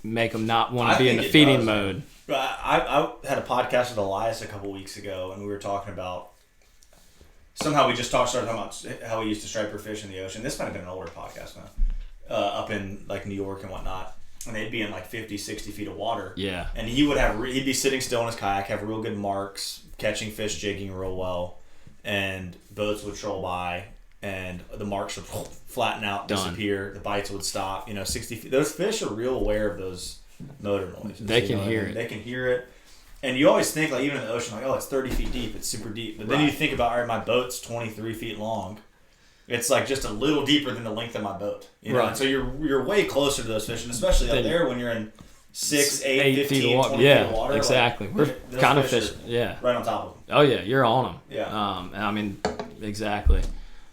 [SPEAKER 2] make them not want to be in the feeding mode.
[SPEAKER 1] I had a podcast with Elias a couple weeks ago, and we were talking about, somehow we just started talking about how we used to striper fish in the ocean. This might have been an older podcast now, up in like New York and whatnot. And they'd be in like 50, 60 feet of water.
[SPEAKER 2] Yeah.
[SPEAKER 1] And he'd be sitting still in his kayak, have real good marks, catching fish, jigging real well. And boats would troll by, and the marks would flatten out, disappear. The bites would stop. 60 feet. Those fish are real aware of those motor noises.
[SPEAKER 2] They can hear it.
[SPEAKER 1] They can hear it. And you always think, like, even in the ocean, like, oh, it's 30 feet deep. It's super deep. But then you think about, all right, my boat's 23 feet long. It's like just a little deeper than the length of my boat.
[SPEAKER 2] Right.
[SPEAKER 1] And so you're way closer to those fish, and especially up there when you're in 6, 8, 15,
[SPEAKER 2] feet of water.
[SPEAKER 1] 20
[SPEAKER 2] yeah,
[SPEAKER 1] feet of water.
[SPEAKER 2] exactly.
[SPEAKER 1] Like,
[SPEAKER 2] we're kind of fishing. Yeah.
[SPEAKER 1] Right on top of them.
[SPEAKER 2] Oh yeah, you're on them.
[SPEAKER 1] Yeah.
[SPEAKER 2] I mean, exactly.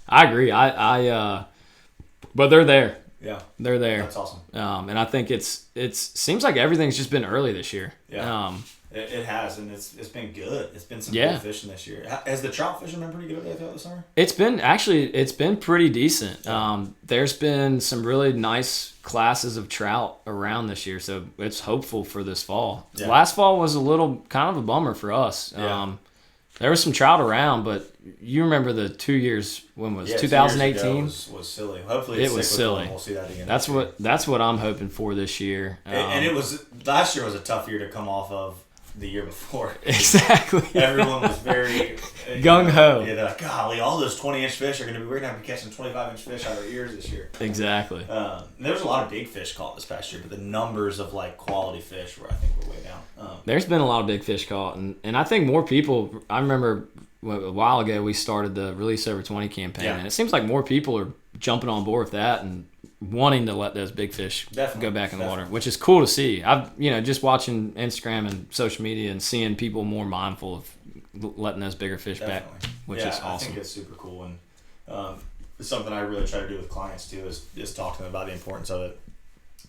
[SPEAKER 2] I agree. But they're there.
[SPEAKER 1] Yeah.
[SPEAKER 2] They're there.
[SPEAKER 1] That's awesome.
[SPEAKER 2] And I think it seems like everything's just been early this year.
[SPEAKER 1] Yeah. It has, and it's been good. It's been some good fishing this year. Has the trout fishing been pretty good up there throughout the summer? It's
[SPEAKER 2] been pretty decent. There's been some really nice classes of trout around this year, so it's hopeful for this fall.
[SPEAKER 1] Yeah.
[SPEAKER 2] Last fall was a little kind of a bummer for us.
[SPEAKER 1] Yeah.
[SPEAKER 2] There was some trout around, but you remember the 2 years, when was 2018?
[SPEAKER 1] Was silly. Hopefully
[SPEAKER 2] it was silly.
[SPEAKER 1] We'll see that again.
[SPEAKER 2] That's what I'm hoping for this year.
[SPEAKER 1] And it was, last year was a tough year to come off of the year before.
[SPEAKER 2] Exactly.
[SPEAKER 1] Everyone was very
[SPEAKER 2] gung-ho.
[SPEAKER 1] Yeah, they're like, golly, all those 20-inch fish we're going to be catching 25-inch fish out of our ears this year.
[SPEAKER 2] Exactly.
[SPEAKER 1] There was a lot of big fish caught this past year, but the numbers of like quality fish I think were way down.
[SPEAKER 2] There's been a lot of big fish caught, and I think more people. I remember a while ago we started the Release Over 20 campaign, and it seems like more people are jumping on board with that and wanting to let those big fish go back in the water, which is cool to see. I've just watching Instagram and social media and seeing people more mindful of letting those bigger fish back, which is awesome.
[SPEAKER 1] I think it's super cool, and it's something I really try to do with clients too, is talk to them about the importance of it.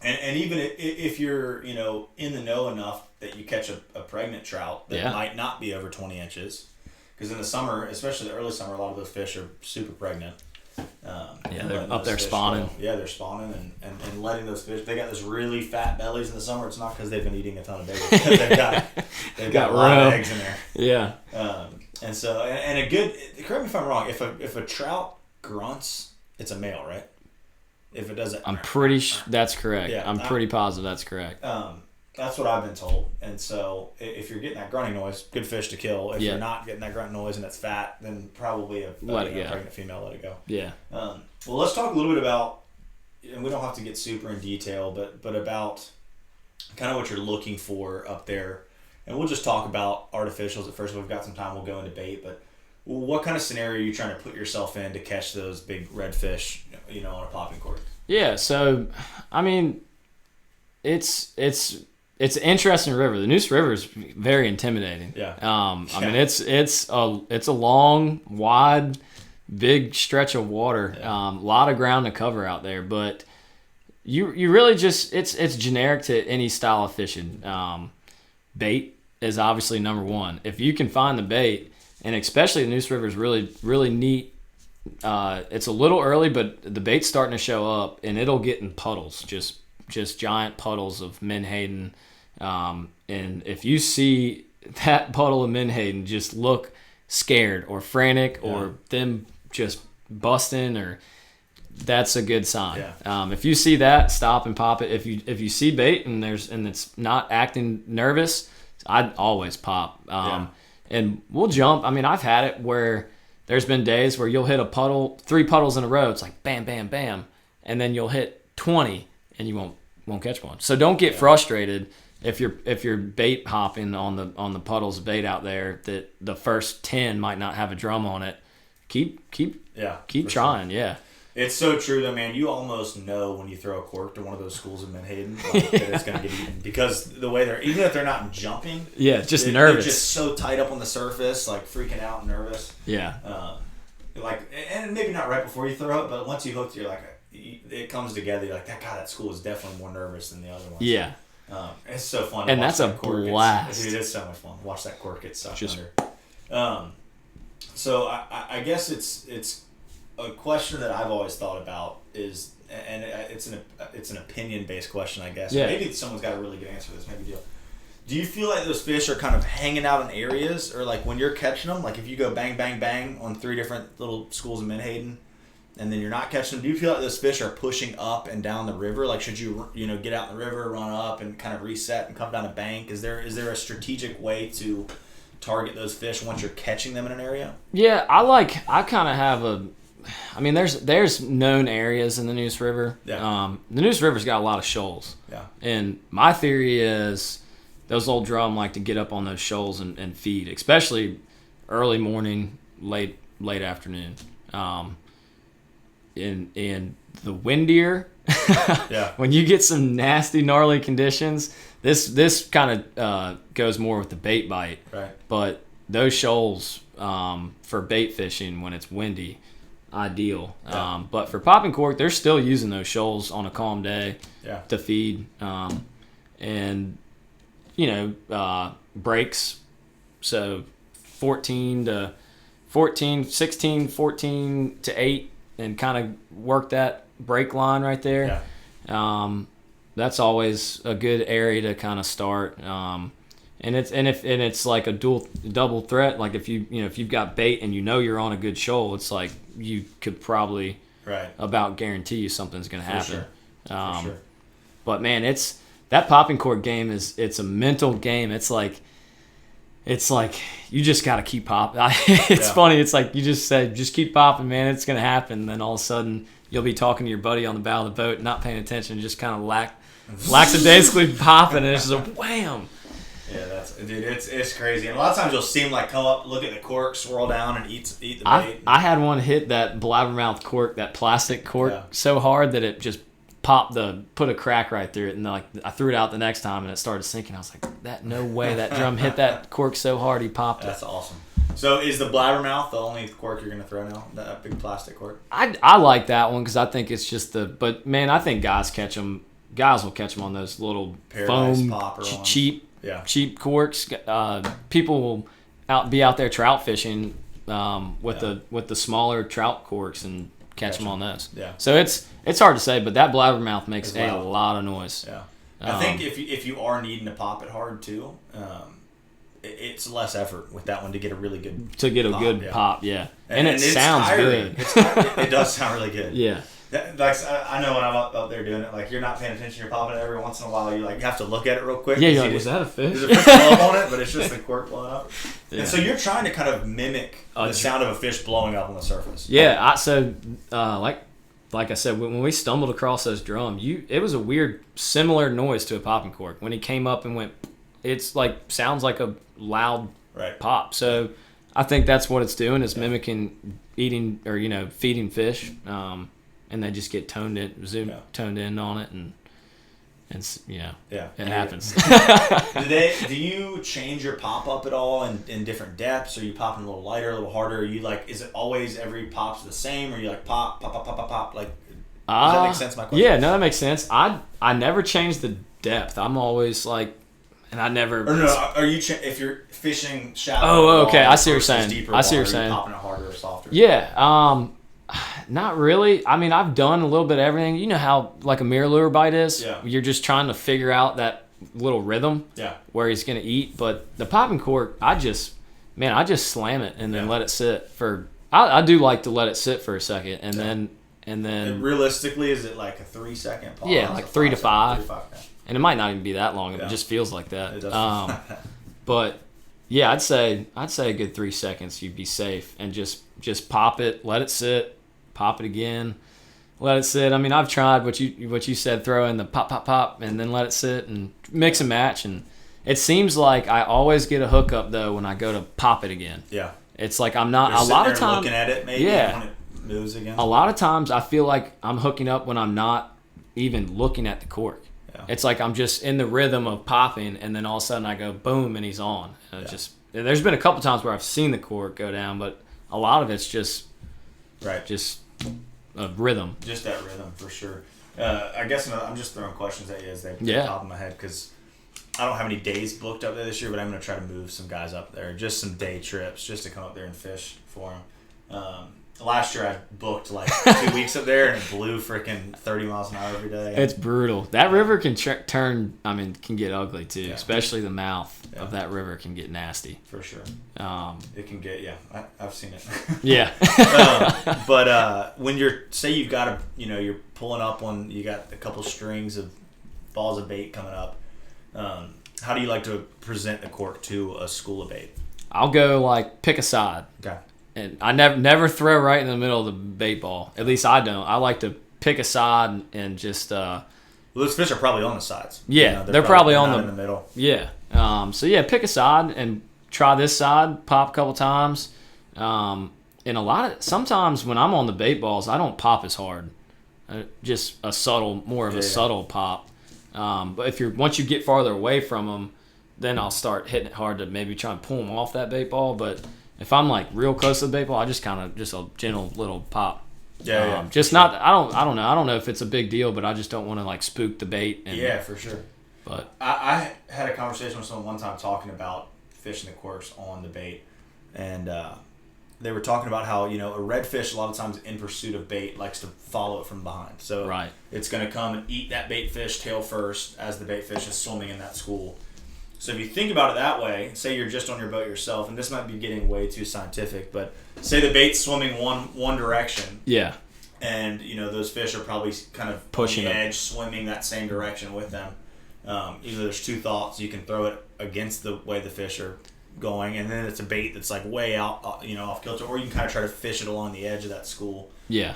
[SPEAKER 1] And even if you're in the know enough that you catch a pregnant trout that might not be over 20 inches, because in the summer, especially the early summer, a lot of those fish are super pregnant.
[SPEAKER 2] They're up there spawning.
[SPEAKER 1] They're spawning and letting those fish. They got those really fat bellies in the summer. It's not because they've been eating a ton of bacon. they've got a lot of eggs in there.
[SPEAKER 2] Yeah.
[SPEAKER 1] And so a good. Correct me if I'm wrong. If a trout grunts, it's a male, right? If it doesn't,
[SPEAKER 2] I'm pretty that's correct. Yeah, I'm pretty positive that's correct.
[SPEAKER 1] That's what I've been told. And so if you're getting that grunting noise, good fish to kill. If you're not getting that grunting noise and it's fat, then probably a pregnant female, let it go.
[SPEAKER 2] Yeah.
[SPEAKER 1] Well, let's talk a little bit about, and we don't have to get super in detail, but about kind of what you're looking for up there. And we'll just talk about artificials at first. If we've got some time, we'll go into bait. But what kind of scenario are you trying to put yourself in to catch those big redfish, on a popping cork? Yeah.
[SPEAKER 2] So, I mean, it's an interesting river. The Neuse River is very intimidating.
[SPEAKER 1] Yeah.
[SPEAKER 2] I mean, it's a long, wide, big stretch of water. A lot of ground to cover out there, but you really just it's generic to any style of fishing. Bait is obviously number one. If you can find the bait, and especially the Neuse River is really, really neat. It's a little early, but the bait's starting to show up, and it'll get in puddles, just giant puddles of menhaden. And if you see that puddle of menhaden, just look scared or frantic or them just busting, or that's a good sign. If you see that, stop and pop it. If you see bait and it's not acting nervous, I'd always pop. And we'll jump. I mean, I've had it where there's been days where you'll hit a puddle, 3 puddles in a row. It's like bam, bam, bam, and then you'll hit 20 and you won't catch one. So don't get frustrated if you're bait hopping on the puddles of bait out there that the first 10 might not have a drum on it. Keep trying. Sure. Yeah.
[SPEAKER 1] It's so true though, man. You almost know when you throw a cork to one of those schools in Menhaden that it's going to get eaten, because the way even if they're not jumping,
[SPEAKER 2] just nervous.
[SPEAKER 1] They're just so tight up on the surface, like freaking out, and nervous.
[SPEAKER 2] Yeah.
[SPEAKER 1] And maybe not right before you throw it, but once you hook, you're like, it comes together. You're like, that school is definitely more nervous than the other ones.
[SPEAKER 2] Yeah.
[SPEAKER 1] It's so fun.
[SPEAKER 2] And that's a blast.
[SPEAKER 1] Dude, it's so much fun. Watch that cork get sucked under. So I guess it's a question that I've always thought about is, and it's an opinion based question, I guess.
[SPEAKER 2] Yeah.
[SPEAKER 1] Maybe someone's got a really good answer to this. Maybe do you feel like those fish are kind of hanging out in areas, or like when you're catching them, like if you go bang bang bang on 3 different little schools in Menhaden, and then you're not catching them, do you feel like those fish are pushing up and down the river? Like, should you get out in the river, run up, and kind of reset and come down a bank? Is there a strategic way to target those fish once you're catching them in an area?
[SPEAKER 2] Yeah, I kind of have there's known areas in the Neuse River.
[SPEAKER 1] Yeah.
[SPEAKER 2] The Neuse River's got a lot of shoals.
[SPEAKER 1] Yeah.
[SPEAKER 2] And my theory is those old drum like to get up on those shoals and feed, especially early morning, late afternoon. In the windier, when you get some nasty, gnarly conditions, this kind of goes more with the bait bite.
[SPEAKER 1] Right.
[SPEAKER 2] But those shoals for bait fishing when it's windy, ideal.
[SPEAKER 1] Yeah.
[SPEAKER 2] But for popping cork, they're still using those shoals on a calm day to feed. And breaks. So 16, 14 to 8, and kind of work that break line right there. Yeah. That's always a good area to kind of start. And it's like a double threat. Like if you've got bait and you're on a good shoal, it's like you could probably about guarantee you something's going to happen.
[SPEAKER 1] For sure.
[SPEAKER 2] But man, that popping cork game it's a mental game. It's like you just got to keep popping. It's funny. It's like you just said, just keep popping, man. It's going to happen. And then all of a sudden you'll be talking to your buddy on the bow of the boat, not paying attention, just kind of lackadaisically popping, and it's just a wham.
[SPEAKER 1] Yeah, it's crazy. And a lot of times you'll see them like come up, look at the cork, swirl down, and eat the bait.
[SPEAKER 2] I had one hit that blabbermouth cork, that plastic cork, so hard that it just put a crack right through it, and I threw it out the next time, and it started sinking. I was like, no way that drum hit that cork so hard he popped it.
[SPEAKER 1] That's awesome. So is the blabbermouth the only cork you're gonna throw now? That big plastic cork?
[SPEAKER 2] I like that one because I think it's just but man, I think guys will catch them on those little
[SPEAKER 1] Paradise
[SPEAKER 2] foam
[SPEAKER 1] popper
[SPEAKER 2] cheap corks. People will be out there trout fishing with the smaller trout corks and catch them on those.
[SPEAKER 1] Yeah.
[SPEAKER 2] So it's hard to say, but that blabbermouth makes a lot of noise.
[SPEAKER 1] Yeah. I think if you are needing to pop it hard too, it's less effort with that one to get a really good
[SPEAKER 2] pop. Yeah. And it
[SPEAKER 1] it's
[SPEAKER 2] sounds
[SPEAKER 1] tiring.
[SPEAKER 2] good.
[SPEAKER 1] It does sound really good.
[SPEAKER 2] Yeah.
[SPEAKER 1] I know when I'm up there doing it, like you're not paying attention, you're popping it every once in a while. You have to look at it real quick.
[SPEAKER 2] Yeah, you're like, was that a fish?
[SPEAKER 1] There's a fish blow up on it, but it's just the cork blowing up. Yeah. And so you're trying to kind of mimic the sound of a fish blowing up on the surface.
[SPEAKER 2] Yeah. Like I said, when we stumbled across those drums, it was a weird, similar noise to a popping cork. When he came up and went, it's like sounds like a loud pop. So I think that's what it's doing, is mimicking eating or feeding fish. And they just get toned in on it, and it happens.
[SPEAKER 1] Do you change your pop up at all in different depths? Are you popping a little lighter, a little harder? Are you is it always every pop's the same? Or are you like pop, pop, pop, pop, pop, pop? Like, does that make sense? My question.
[SPEAKER 2] Yeah, no, that makes sense. I never change the depth. I'm always like, and I never.
[SPEAKER 1] Or no, are you if you're fishing shallow?
[SPEAKER 2] Oh, okay. I see what you're saying.
[SPEAKER 1] Deeper
[SPEAKER 2] I see
[SPEAKER 1] water,
[SPEAKER 2] what you're saying.
[SPEAKER 1] Popping it harder or softer?
[SPEAKER 2] Yeah. Not really. I mean, I've done a little bit of everything. You know how like a mirror lure bite is?
[SPEAKER 1] Yeah.
[SPEAKER 2] You're just trying to figure out that little rhythm where he's going to eat. But the popping cork, man, I just slam it and then let it sit for. I do like to let it sit for a second and then.
[SPEAKER 1] And realistically, is it like a 3-second pause?
[SPEAKER 2] Yeah, like 3 to 5.
[SPEAKER 1] Yeah.
[SPEAKER 2] And it might not even be that long. It just feels like that. It does. But yeah, I'd say a good 3 seconds. You'd be safe and just pop it, let it sit, pop it again, let it sit. I mean, I've tried what you said, throw in the pop, pop, pop, and then let it sit and mix and match. And it seems like I always get a hookup though when I go to pop it again.
[SPEAKER 1] Yeah.
[SPEAKER 2] It's like I'm not
[SPEAKER 1] You're
[SPEAKER 2] a lot of times
[SPEAKER 1] looking at it maybe.
[SPEAKER 2] Yeah.
[SPEAKER 1] When it moves again.
[SPEAKER 2] A lot of times I feel like I'm hooking up when I'm not even looking at the cork. Yeah. It's like I'm just in the rhythm of popping, and then all of a sudden I go boom, and he's on. And there's been a couple times where I've seen the cork go down, but a lot of it's just a rhythm.
[SPEAKER 1] Just that rhythm for sure. I guess I'm just throwing questions at you as they pop in my head because I don't have any days booked up there this year, but I'm going to try to move some guys up there, just some day trips, just to come up there and fish for them. Last year I booked like 2 weeks up there and it blew freaking 30 miles an hour every day.
[SPEAKER 2] It's brutal. That river can can get ugly too, especially the mouth of that river can get nasty.
[SPEAKER 1] For sure. It can get, I've seen it.
[SPEAKER 2] Yeah.
[SPEAKER 1] But when you've got you're pulling up on, you got a couple strings of balls of bait coming up, how do you like to present the cork to a school of bait? I'll go like pick a side. Okay.
[SPEAKER 2] And I never throw right in the middle of the bait ball. At least I don't. I like to pick a side and just.
[SPEAKER 1] Those fish are probably on the sides.
[SPEAKER 2] Yeah, they're probably on
[SPEAKER 1] in the middle.
[SPEAKER 2] Yeah. Pick a side and try this side. Pop a couple times. And sometimes when I'm on the bait balls, I don't pop as hard. Just a subtle pop. But once you get farther away from them, then I'll start hitting it hard to maybe try and pull them off that bait ball. But if I'm like real close to the bait ball, I just a gentle little pop.
[SPEAKER 1] Yeah.
[SPEAKER 2] Not. I don't know. I don't know if it's a big deal, but I just don't want to like spook the bait.
[SPEAKER 1] For sure.
[SPEAKER 2] But
[SPEAKER 1] I had a conversation with someone one time talking about fishing the corks on the bait, and they were talking about how a redfish a lot of times in pursuit of bait likes to follow it from behind. So it's going to come and eat that bait fish tail first as the bait fish is swimming in that school. So if you think about it that way, say you're just on your boat yourself, and this might be getting way too scientific, but say the bait's swimming one direction.
[SPEAKER 2] Yeah.
[SPEAKER 1] And, those fish are probably kind of pushing on the edge, swimming that same direction with them. Either there's two thoughts. You can throw it against the way the fish are going, and then it's a bait that's like way out, off kilter, or you can kind of try to fish it along the edge of that school.
[SPEAKER 2] Yeah.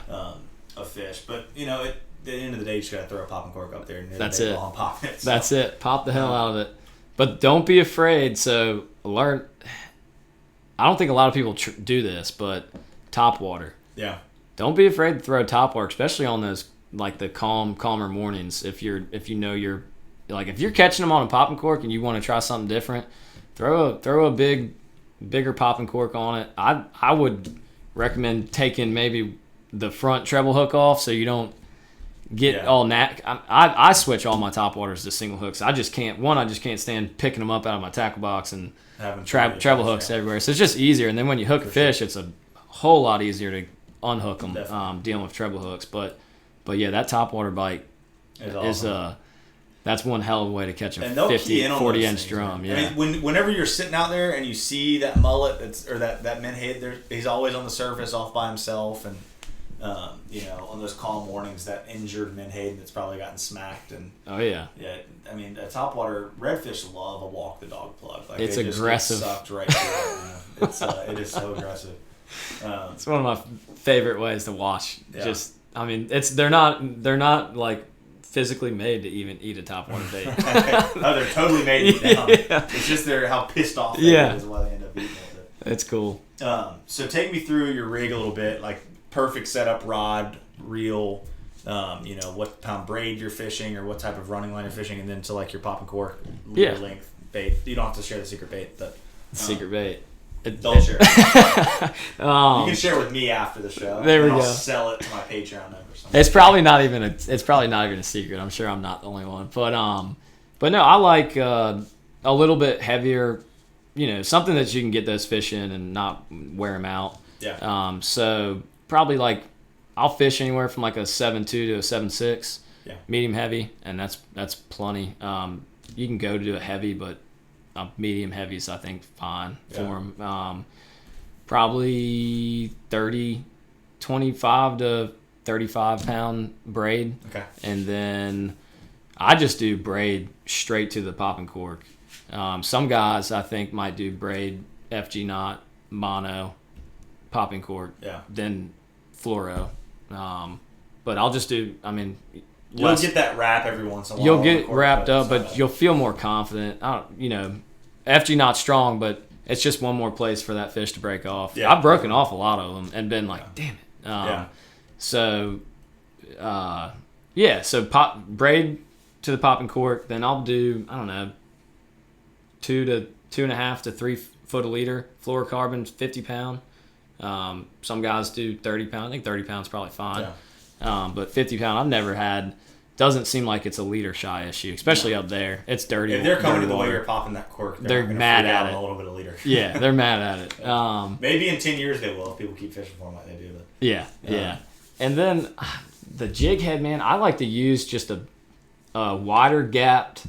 [SPEAKER 1] Of fish. But, at the end of the day, you just got to throw a popping cork up there and
[SPEAKER 2] that's it.
[SPEAKER 1] Pop it. So.
[SPEAKER 2] That's it. Pop the hell out of it. But don't be afraid. So learn. I don't think a lot of people do this, but top water.
[SPEAKER 1] Yeah.
[SPEAKER 2] Don't be afraid to throw top water, especially on those like the calmer mornings. If you're catching them on a popping cork and you want to try something different, throw a bigger popping cork on it. I would recommend taking maybe the front treble hook off so you don't get all I switch all my top waters to single hooks. I just can't stand picking them up out of my tackle box and treble hooks everywhere. So it's just easier. And then when you hook a fish, it's a whole lot easier to unhook them dealing with treble hooks. But yeah, that top water bite is that's one hell of a way to catch a 40-inch drum.
[SPEAKER 1] Man. Yeah. I mean, whenever you're sitting out there and you see that mullet or that menhaden, he's always on the surface off by himself, and on those calm mornings, that injured menhaden that's probably gotten smacked. And I mean, a topwater redfish love a walk the dog plug. Like,
[SPEAKER 2] it's aggressive.
[SPEAKER 1] Just sucked right through it. It is so aggressive.
[SPEAKER 2] It's one of my favorite ways to watch. Yeah. They're not like physically made to even eat a topwater bait.
[SPEAKER 1] No, they're totally made to eat down. Yeah. It's just how pissed off they is why they end up eating it.
[SPEAKER 2] It's cool.
[SPEAKER 1] So take me through your rig a little bit, like perfect setup, rod, reel, what pound braid you're fishing or what type of running line you're fishing, and then to like your pop and cork leader length bait. You don't have to share the secret bait, but
[SPEAKER 2] secret bait.
[SPEAKER 1] Don't share it. You can share with me after the show.
[SPEAKER 2] There we go.
[SPEAKER 1] I'll sell it to my Patreon member.
[SPEAKER 2] It's probably not even a secret. I'm sure I'm not the only one. But no, I like a little bit heavier, something that you can get those fish in and not wear them out.
[SPEAKER 1] Yeah.
[SPEAKER 2] So probably like I'll fish anywhere from like a 7.2 to a 7.6.
[SPEAKER 1] Yeah.
[SPEAKER 2] Medium heavy, and that's plenty. You can go to do a heavy, but medium heavies, I think, fine for them. Probably 25 to 35 pound braid.
[SPEAKER 1] Okay.
[SPEAKER 2] And then I just do braid straight to the popping cork. Some guys I think might do braid, FG knot, mono, popping cork, then fluoro. But I'll just do, I mean,
[SPEAKER 1] you'll get that wrap every once in a while.
[SPEAKER 2] You'll get wrapped up, but you'll feel more confident. FG knot's strong, but it's just one more place for that fish to break off. Yeah, I've broken off a lot of them and been like, damn it. So pop braid to the popping cork. Then I'll do, I don't know, 2 to 2.5 to 3 foot a leader fluorocarbon, 50 pound. Some guys do 30 pound. I think 30 pounds probably fine. But 50 pound, I've never had. Doesn't seem like it's a leader shy issue, especially up there. It's dirty.
[SPEAKER 1] If they're coming to the way you're popping that cork,
[SPEAKER 2] they're mad at it.
[SPEAKER 1] A little bit of leader.
[SPEAKER 2] Yeah, they're mad at it.
[SPEAKER 1] Maybe in 10 years they will if people keep fishing for them like they do. But,
[SPEAKER 2] yeah. And then the jig head, man, I like to use just a wider gapped,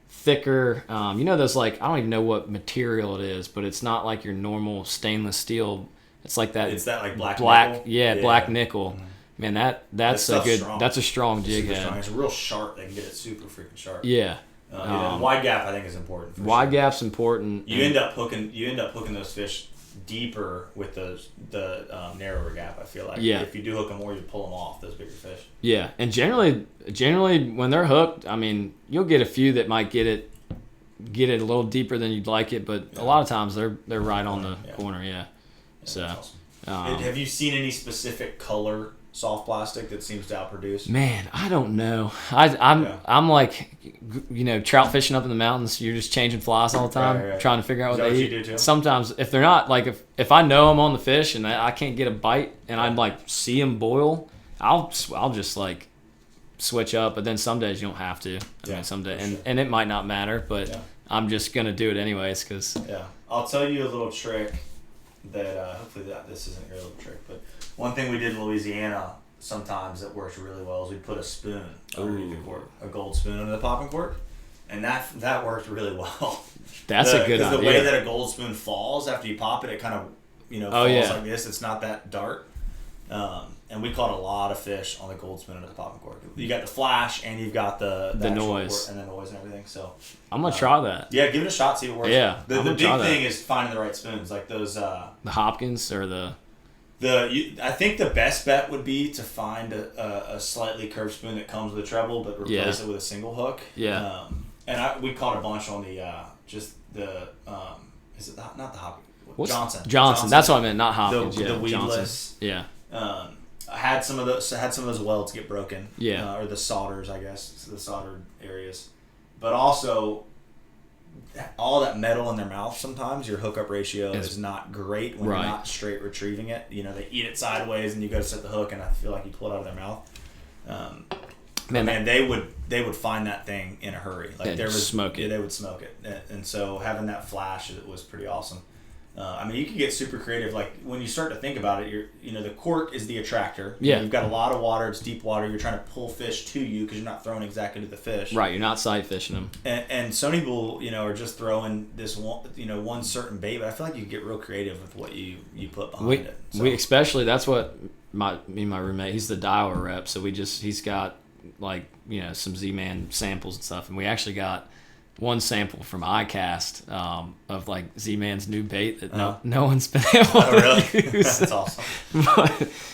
[SPEAKER 2] thicker. Those like, I don't even know what material it is, but it's not like your normal stainless steel. It's like that.
[SPEAKER 1] It's that like black nickel?
[SPEAKER 2] Yeah, black nickel. Mm-hmm. Man, that's a good.
[SPEAKER 1] Strong.
[SPEAKER 2] That's a strong jig head.
[SPEAKER 1] Strong. It's real sharp. They can get it super freaking sharp.
[SPEAKER 2] Yeah.
[SPEAKER 1] Wide gap, I think, is important.
[SPEAKER 2] Wide gap's important.
[SPEAKER 1] You end up hooking those fish deeper with the narrower gap. I feel like.
[SPEAKER 2] Yeah.
[SPEAKER 1] If you do hook them more, you pull them off those bigger fish.
[SPEAKER 2] Yeah, and generally when they're hooked, I mean, you'll get a few that might get it a little deeper than you'd like it, but a lot of times they're right on the corner. Yeah. So.
[SPEAKER 1] That's awesome. Have you seen any specific color soft plastic that seems to outproduce?
[SPEAKER 2] Man, I don't know. I'm like, trout fishing up in the mountains. You're just changing flies all the time, trying to figure out what they eat.
[SPEAKER 1] You do too?
[SPEAKER 2] Sometimes if they're not like if I know I'm on the fish and I can't get a bite and I like see them boil, I'll just like switch up. But then some days you don't have to. I mean, some days and it might not matter, but I'm just gonna do it anyways because.
[SPEAKER 1] Yeah, I'll tell you a little trick that hopefully this isn't your little trick, but. One thing we did in Louisiana sometimes that works really well is we put a spoon underneath the cork, a gold spoon under the popping cork, and that worked really well.
[SPEAKER 2] That's a good idea.
[SPEAKER 1] Because the way that a gold spoon falls after you pop it, it kind of falls like this. It's not that dark, and we caught a lot of fish on the gold spoon under the popping cork. You got the flash and you've got the
[SPEAKER 2] noise
[SPEAKER 1] and the noise and everything. So
[SPEAKER 2] I'm gonna try that.
[SPEAKER 1] Yeah, give it a shot, see if it works.
[SPEAKER 2] Yeah,
[SPEAKER 1] the big thing is finding the right spoons, like those. The
[SPEAKER 2] Hopkins or the.
[SPEAKER 1] I think the best bet would be to find a slightly curved spoon that comes with a treble, but replace it with a single hook.
[SPEAKER 2] Yeah.
[SPEAKER 1] We caught a bunch on the is it not the Hopkins?
[SPEAKER 2] Johnson. That's what I meant, not Hopkins.
[SPEAKER 1] The
[SPEAKER 2] weedless. Yeah.
[SPEAKER 1] I had some of those welds get broken.
[SPEAKER 2] Yeah.
[SPEAKER 1] Or the solders, I guess, the soldered areas, but also. All that metal in their mouth, sometimes your hookup ratio is not great when you're not straight retrieving it. They eat it sideways and you go to set the hook and I feel like you pull it out of their mouth. Man, they would find that thing in a hurry. Like they would smoke it. And so having that flash was pretty awesome. You can get super creative. Like when you start to think about it, the cork is the attractor.
[SPEAKER 2] Yeah.
[SPEAKER 1] You've got a lot of water. It's deep water. You're trying to pull fish to you because you're not throwing exactly to the fish.
[SPEAKER 2] Right. You're not sight fishing them.
[SPEAKER 1] And some people, are just throwing this one certain bait. But I feel like you get real creative with what you put behind it. So.
[SPEAKER 2] We especially that's what my roommate. He's the Daiwa rep. So he's got some Z-Man samples and stuff, and we actually got. One sample from iCast of Z-Man's new bait that no one's been able to use.
[SPEAKER 1] That's awesome.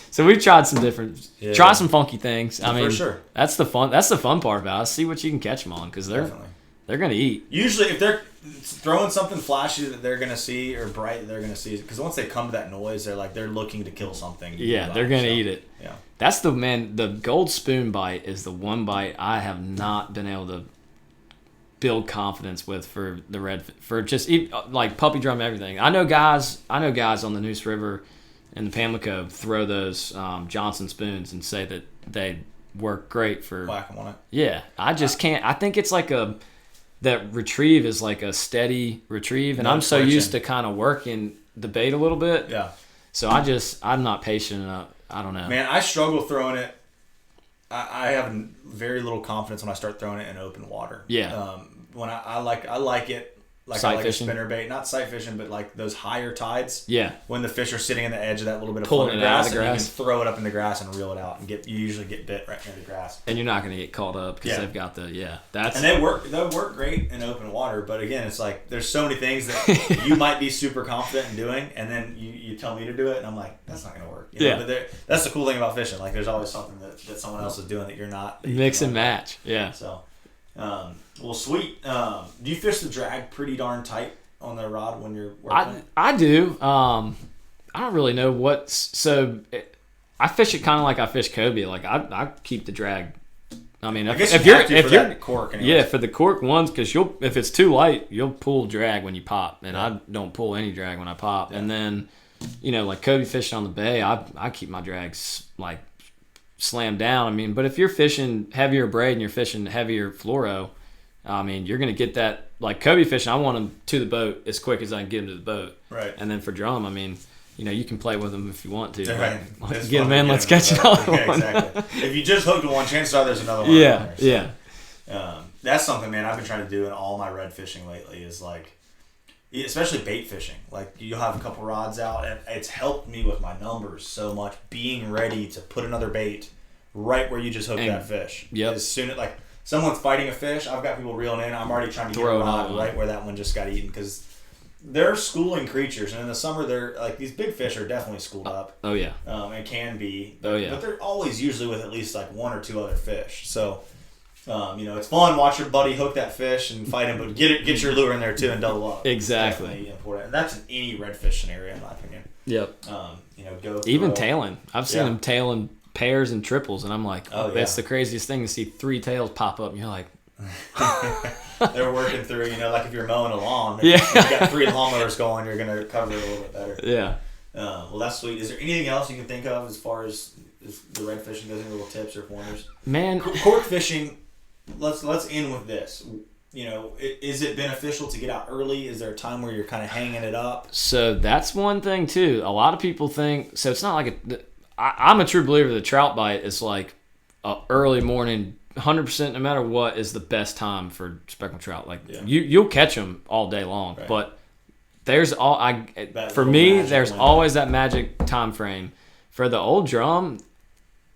[SPEAKER 2] So we've tried some try some funky things.
[SPEAKER 1] For sure.
[SPEAKER 2] That's the fun part about it. See what you can catch them on because they're gonna eat.
[SPEAKER 1] Usually, if they're throwing something flashy that they're gonna see or bright that they're gonna see, because once they come to that noise, they're looking to kill something.
[SPEAKER 2] Yeah, they're gonna eat it.
[SPEAKER 1] Yeah,
[SPEAKER 2] that's the gold spoon bite is the one bite I have not been able to build confidence with for the for just like puppy drum everything. I know guys on the Neuse River and the Pamlico throw those Johnson spoons and say that they work great for
[SPEAKER 1] whack 'em on it.
[SPEAKER 2] Yeah, I just can't. I think it's like that retrieve is like a steady retrieve, and I'm so used to kind of working the bait a little bit.
[SPEAKER 1] Yeah.
[SPEAKER 2] So I'm not patient enough. I don't know.
[SPEAKER 1] Man, I struggle throwing it. I have very little confidence when I start throwing it in open water.
[SPEAKER 2] Yeah.
[SPEAKER 1] When I like it
[SPEAKER 2] sight
[SPEAKER 1] a
[SPEAKER 2] fishing.
[SPEAKER 1] spinner bait, not sight fishing, but like those higher tides.
[SPEAKER 2] Yeah.
[SPEAKER 1] When the fish are sitting in the edge of that little bit of
[SPEAKER 2] Pulling it out of the
[SPEAKER 1] and
[SPEAKER 2] grass.
[SPEAKER 1] you can throw it up in the grass and reel it out, and you usually get bit right near the grass.
[SPEAKER 2] And you're not going to get caught up because they've got that's.
[SPEAKER 1] And they work great in open water, but again, it's like there's so many things that you might be super confident in doing, and then you tell me to do it, and I'm like, that's not going to work. You know? But that's the cool thing about fishing. Like, there's always something that someone else is doing that you're not.
[SPEAKER 2] Mix and match. Yeah.
[SPEAKER 1] So, well, sweet. Do you fish the drag pretty darn tight on the rod when you're working?
[SPEAKER 2] I do. I don't really know I fish it kind of like I fish Kobe. Like I keep the drag. I mean, if you're
[SPEAKER 1] cork, anyways.
[SPEAKER 2] for the cork ones, because if it's too light, you'll pull drag when you pop, and I don't pull any drag when I pop. And then, like Kobe fishing on the bay, I keep my drags like slammed down. I mean, but if you're fishing heavier braid and you're fishing heavier fluoro, I mean, you're gonna get that. Like Kobe fishing, I want them to the boat as quick as I can get them to the boat.
[SPEAKER 1] Right.
[SPEAKER 2] And then for drum, I mean, you can play with them if you want to.
[SPEAKER 1] Right.
[SPEAKER 2] Let's get them in. Let's catch another one.
[SPEAKER 1] Exactly. If you just hooked one, chances are there's another one.
[SPEAKER 2] Yeah.
[SPEAKER 1] There, so. That's something, man, I've been trying to do in all my red fishing lately is like, especially bait fishing. Like you'll have a couple rods out, and it's helped me with my numbers so much. Being ready to put another bait right where you just hooked that fish.
[SPEAKER 2] Yep.
[SPEAKER 1] As soon as someone's fighting a fish, I've got people reeling in. I'm already trying to get a rod right where that one just got eaten because they're schooling creatures, and in the summer they're like these big fish are definitely schooled up.
[SPEAKER 2] Oh yeah.
[SPEAKER 1] And can be.
[SPEAKER 2] Oh yeah.
[SPEAKER 1] But they're always usually with at least like one or two other fish. So, it's fun. Watch your buddy hook that fish and fight him, but get your lure in there too and double up.
[SPEAKER 2] Exactly.
[SPEAKER 1] Definitely important, and that's in any redfish scenario, in my opinion.
[SPEAKER 2] Yep.
[SPEAKER 1] Go
[SPEAKER 2] even tailing. I've seen them tailing pairs and triples, and I'm like, that's the craziest thing to see 3 tails pop up, and you're like.
[SPEAKER 1] They're working through, like if you're mowing a lawn,
[SPEAKER 2] yeah.
[SPEAKER 1] If you got 3 lawnmowers going, you're going to cover it a little bit better.
[SPEAKER 2] Yeah.
[SPEAKER 1] Well, that's sweet. Is there anything else you can think of as far as the red fishing goes? Any little tips or pointers?
[SPEAKER 2] Man.
[SPEAKER 1] Cork fishing, let's end with this. Is it beneficial to get out early? Is there a time where you're kind of hanging it up?
[SPEAKER 2] So that's one thing too. A lot of people think, so it's not like I'm a true believer that trout bite is like a early morning 100% no matter what is the best time for speckled trout. Like you'll catch them all day long, right. But there's there's always that magic time frame. For the old drum,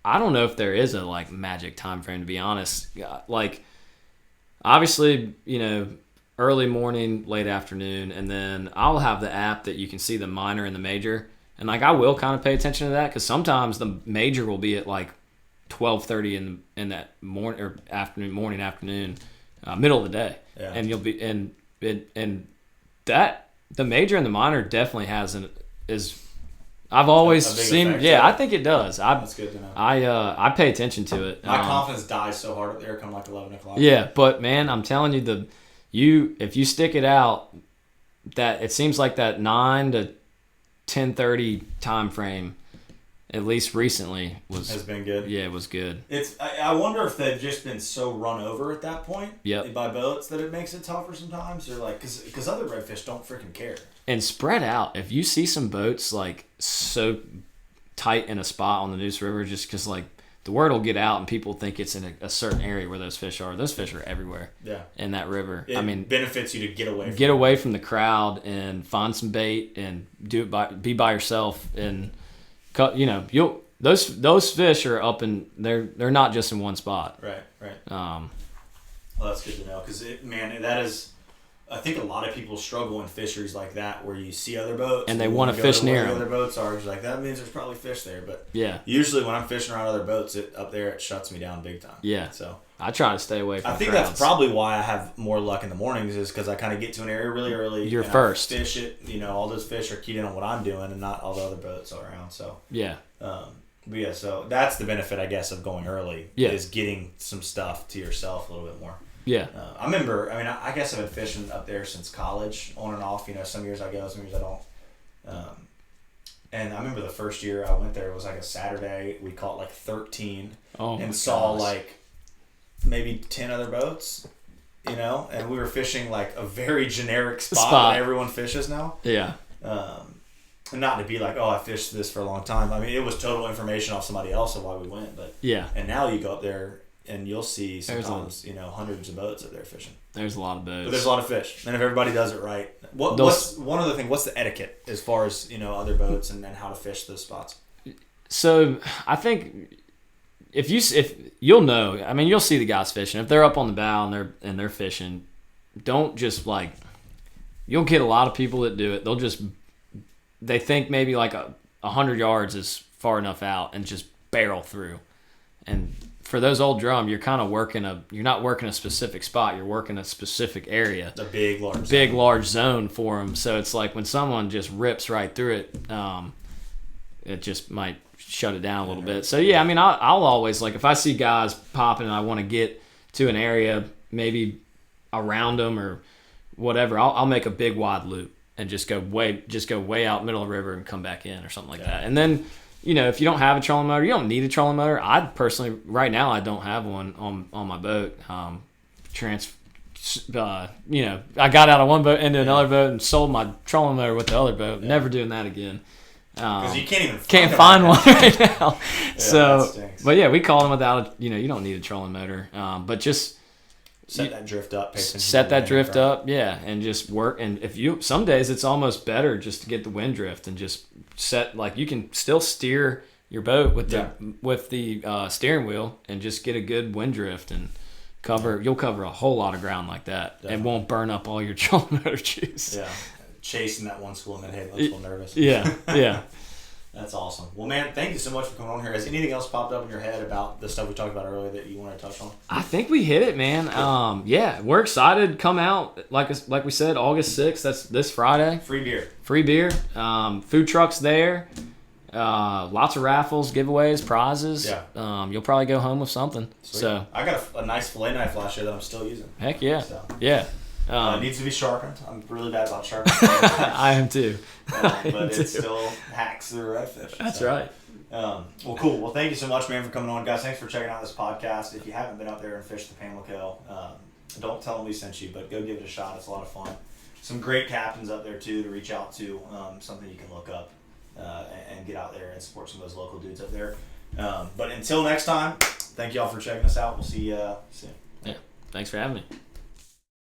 [SPEAKER 2] I don't know if there is a like magic time frame, to be honest. Like obviously, early morning, late afternoon, and then I'll have the app that you can see the minor and the major, and like I will kind of pay attention to that because sometimes the major will be at like 12:30 in that morning or afternoon, middle of the day, and you'll be and that the major and the minor definitely I've always seen effect, I think it does.
[SPEAKER 1] That's good to know.
[SPEAKER 2] I pay attention to it.
[SPEAKER 1] My confidence dies so hard up there come like 11 o'clock.
[SPEAKER 2] Yeah, but man, I'm telling you, if you stick it out, that it seems like that 9 to 10:30 time frame. At least recently has
[SPEAKER 1] been good.
[SPEAKER 2] Yeah, it was good.
[SPEAKER 1] I wonder if they've just been so run over at that point by boats that it makes it tougher sometimes, or like because other redfish don't freaking care. And
[SPEAKER 2] spread out. If you see some boats like so tight in a spot on the Neuse River, just because like the word will get out and people think it's in a certain area where those fish are. Those fish are everywhere. Yeah. In that river.
[SPEAKER 1] It benefits you to get away.
[SPEAKER 2] Away from the crowd and find some bait and be by yourself and. Those fish are up and they're not just in one spot.
[SPEAKER 1] Right. Well, that's good to know because that is. I think a lot of people struggle in fisheries like that where you see other boats
[SPEAKER 2] and they want to fish near them.
[SPEAKER 1] Other boats are just like that means there's probably fish there, but
[SPEAKER 2] usually
[SPEAKER 1] when I'm fishing around other boats, up there it shuts me down big time.
[SPEAKER 2] Yeah.
[SPEAKER 1] So
[SPEAKER 2] I try to stay away from.
[SPEAKER 1] I think
[SPEAKER 2] crowds.
[SPEAKER 1] that's probably why I have more luck in the mornings is because I kind of get to an area really early.
[SPEAKER 2] You're first.
[SPEAKER 1] I fish it. All those fish are keyed in on what I'm doing and not all the other boats around. So
[SPEAKER 2] yeah.
[SPEAKER 1] So that's the benefit, I guess, of going early.
[SPEAKER 2] Yeah.
[SPEAKER 1] Is getting some stuff to yourself a little bit more.
[SPEAKER 2] Yeah.
[SPEAKER 1] I remember. I guess I've been fishing up there since college, on and off. Some years I go, some years I don't. And I remember the first year I went there, it was like a Saturday. We caught like 13 and saw like maybe 10 other boats, and we were fishing like a very generic spot that everyone fishes now.
[SPEAKER 2] Yeah.
[SPEAKER 1] And not to be like, I fished this for a long time. It was total information off somebody else of why we went, but and now you go up there and you'll see sometimes hundreds of boats up there fishing.
[SPEAKER 2] There's a lot of boats.
[SPEAKER 1] But there's a lot of fish, and if everybody does it right, what's one other thing? What's the etiquette as far as other boats and how to fish those spots?
[SPEAKER 2] So I think if you'll know, I mean, you'll see the guys fishing if they're up on the bow and they're fishing. Don't just you'll get a lot of people that do it. They think maybe like 100 yards is far enough out and just barrel through. And for those old drum, you're kind of you're not working a specific spot. You're working a specific area.
[SPEAKER 1] A big,
[SPEAKER 2] large zone for them. So it's like when someone just rips right through it, it just might shut it down a little bit. So yeah, I mean, I'll always if I see guys popping and I want to get to an area, maybe around them or whatever, I'll make a big wide loop and just go way out middle of the river and come back in or something like that. And then, if you don't have a trolling motor, you don't need a trolling motor. I personally, right now, I don't have one on my boat. I got out of one boat into another boat and sold my trolling motor with the other boat. Yeah. Never doing that again.
[SPEAKER 1] Because you can't
[SPEAKER 2] find one right now.
[SPEAKER 1] Yeah,
[SPEAKER 2] so, but yeah, we call them without you don't need a trolling motor. But just
[SPEAKER 1] set that drift up.
[SPEAKER 2] Yeah, and just work. And some days it's almost better just to get the wind drift and just set, you can still steer your boat with the steering wheel and just get a good wind drift and you'll cover a whole lot of ground like that. Definitely. And won't burn up all your trolling motor juice.
[SPEAKER 1] Yeah, chasing that one school in the head looks a little nervous.
[SPEAKER 2] Yeah.
[SPEAKER 1] That's awesome. Well, man, thank you so much for coming on here. Has anything else popped up in your head about the stuff we talked about earlier that you want to touch on?
[SPEAKER 2] I think we hit it, man. Yeah, we're excited to come out. Like we said, August 6th. That's this Friday.
[SPEAKER 1] Free beer.
[SPEAKER 2] Food trucks there. Lots of raffles, giveaways, prizes.
[SPEAKER 1] Yeah.
[SPEAKER 2] You'll probably go home with something.
[SPEAKER 1] Sweet.
[SPEAKER 2] So
[SPEAKER 1] I got a nice fillet knife last year that I'm still using.
[SPEAKER 2] Heck yeah.
[SPEAKER 1] So.
[SPEAKER 2] Yeah.
[SPEAKER 1] It needs to be sharpened. I'm really bad about sharpening.
[SPEAKER 2] I am too.
[SPEAKER 1] But it still hacks through redfish.
[SPEAKER 2] That's right.
[SPEAKER 1] Well, cool. Well, thank you so much, man, for coming on. Guys, thanks for checking out this podcast. If you haven't been out there and fished the Pamlico, don't tell them we sent you, but go give it a shot. It's a lot of fun. Some great captains up there, too, to reach out to. Something you can look up and get out there and support some of those local dudes up there. But until next time, thank you all for checking us out. We'll see you soon.
[SPEAKER 2] Yeah. Thanks for having me.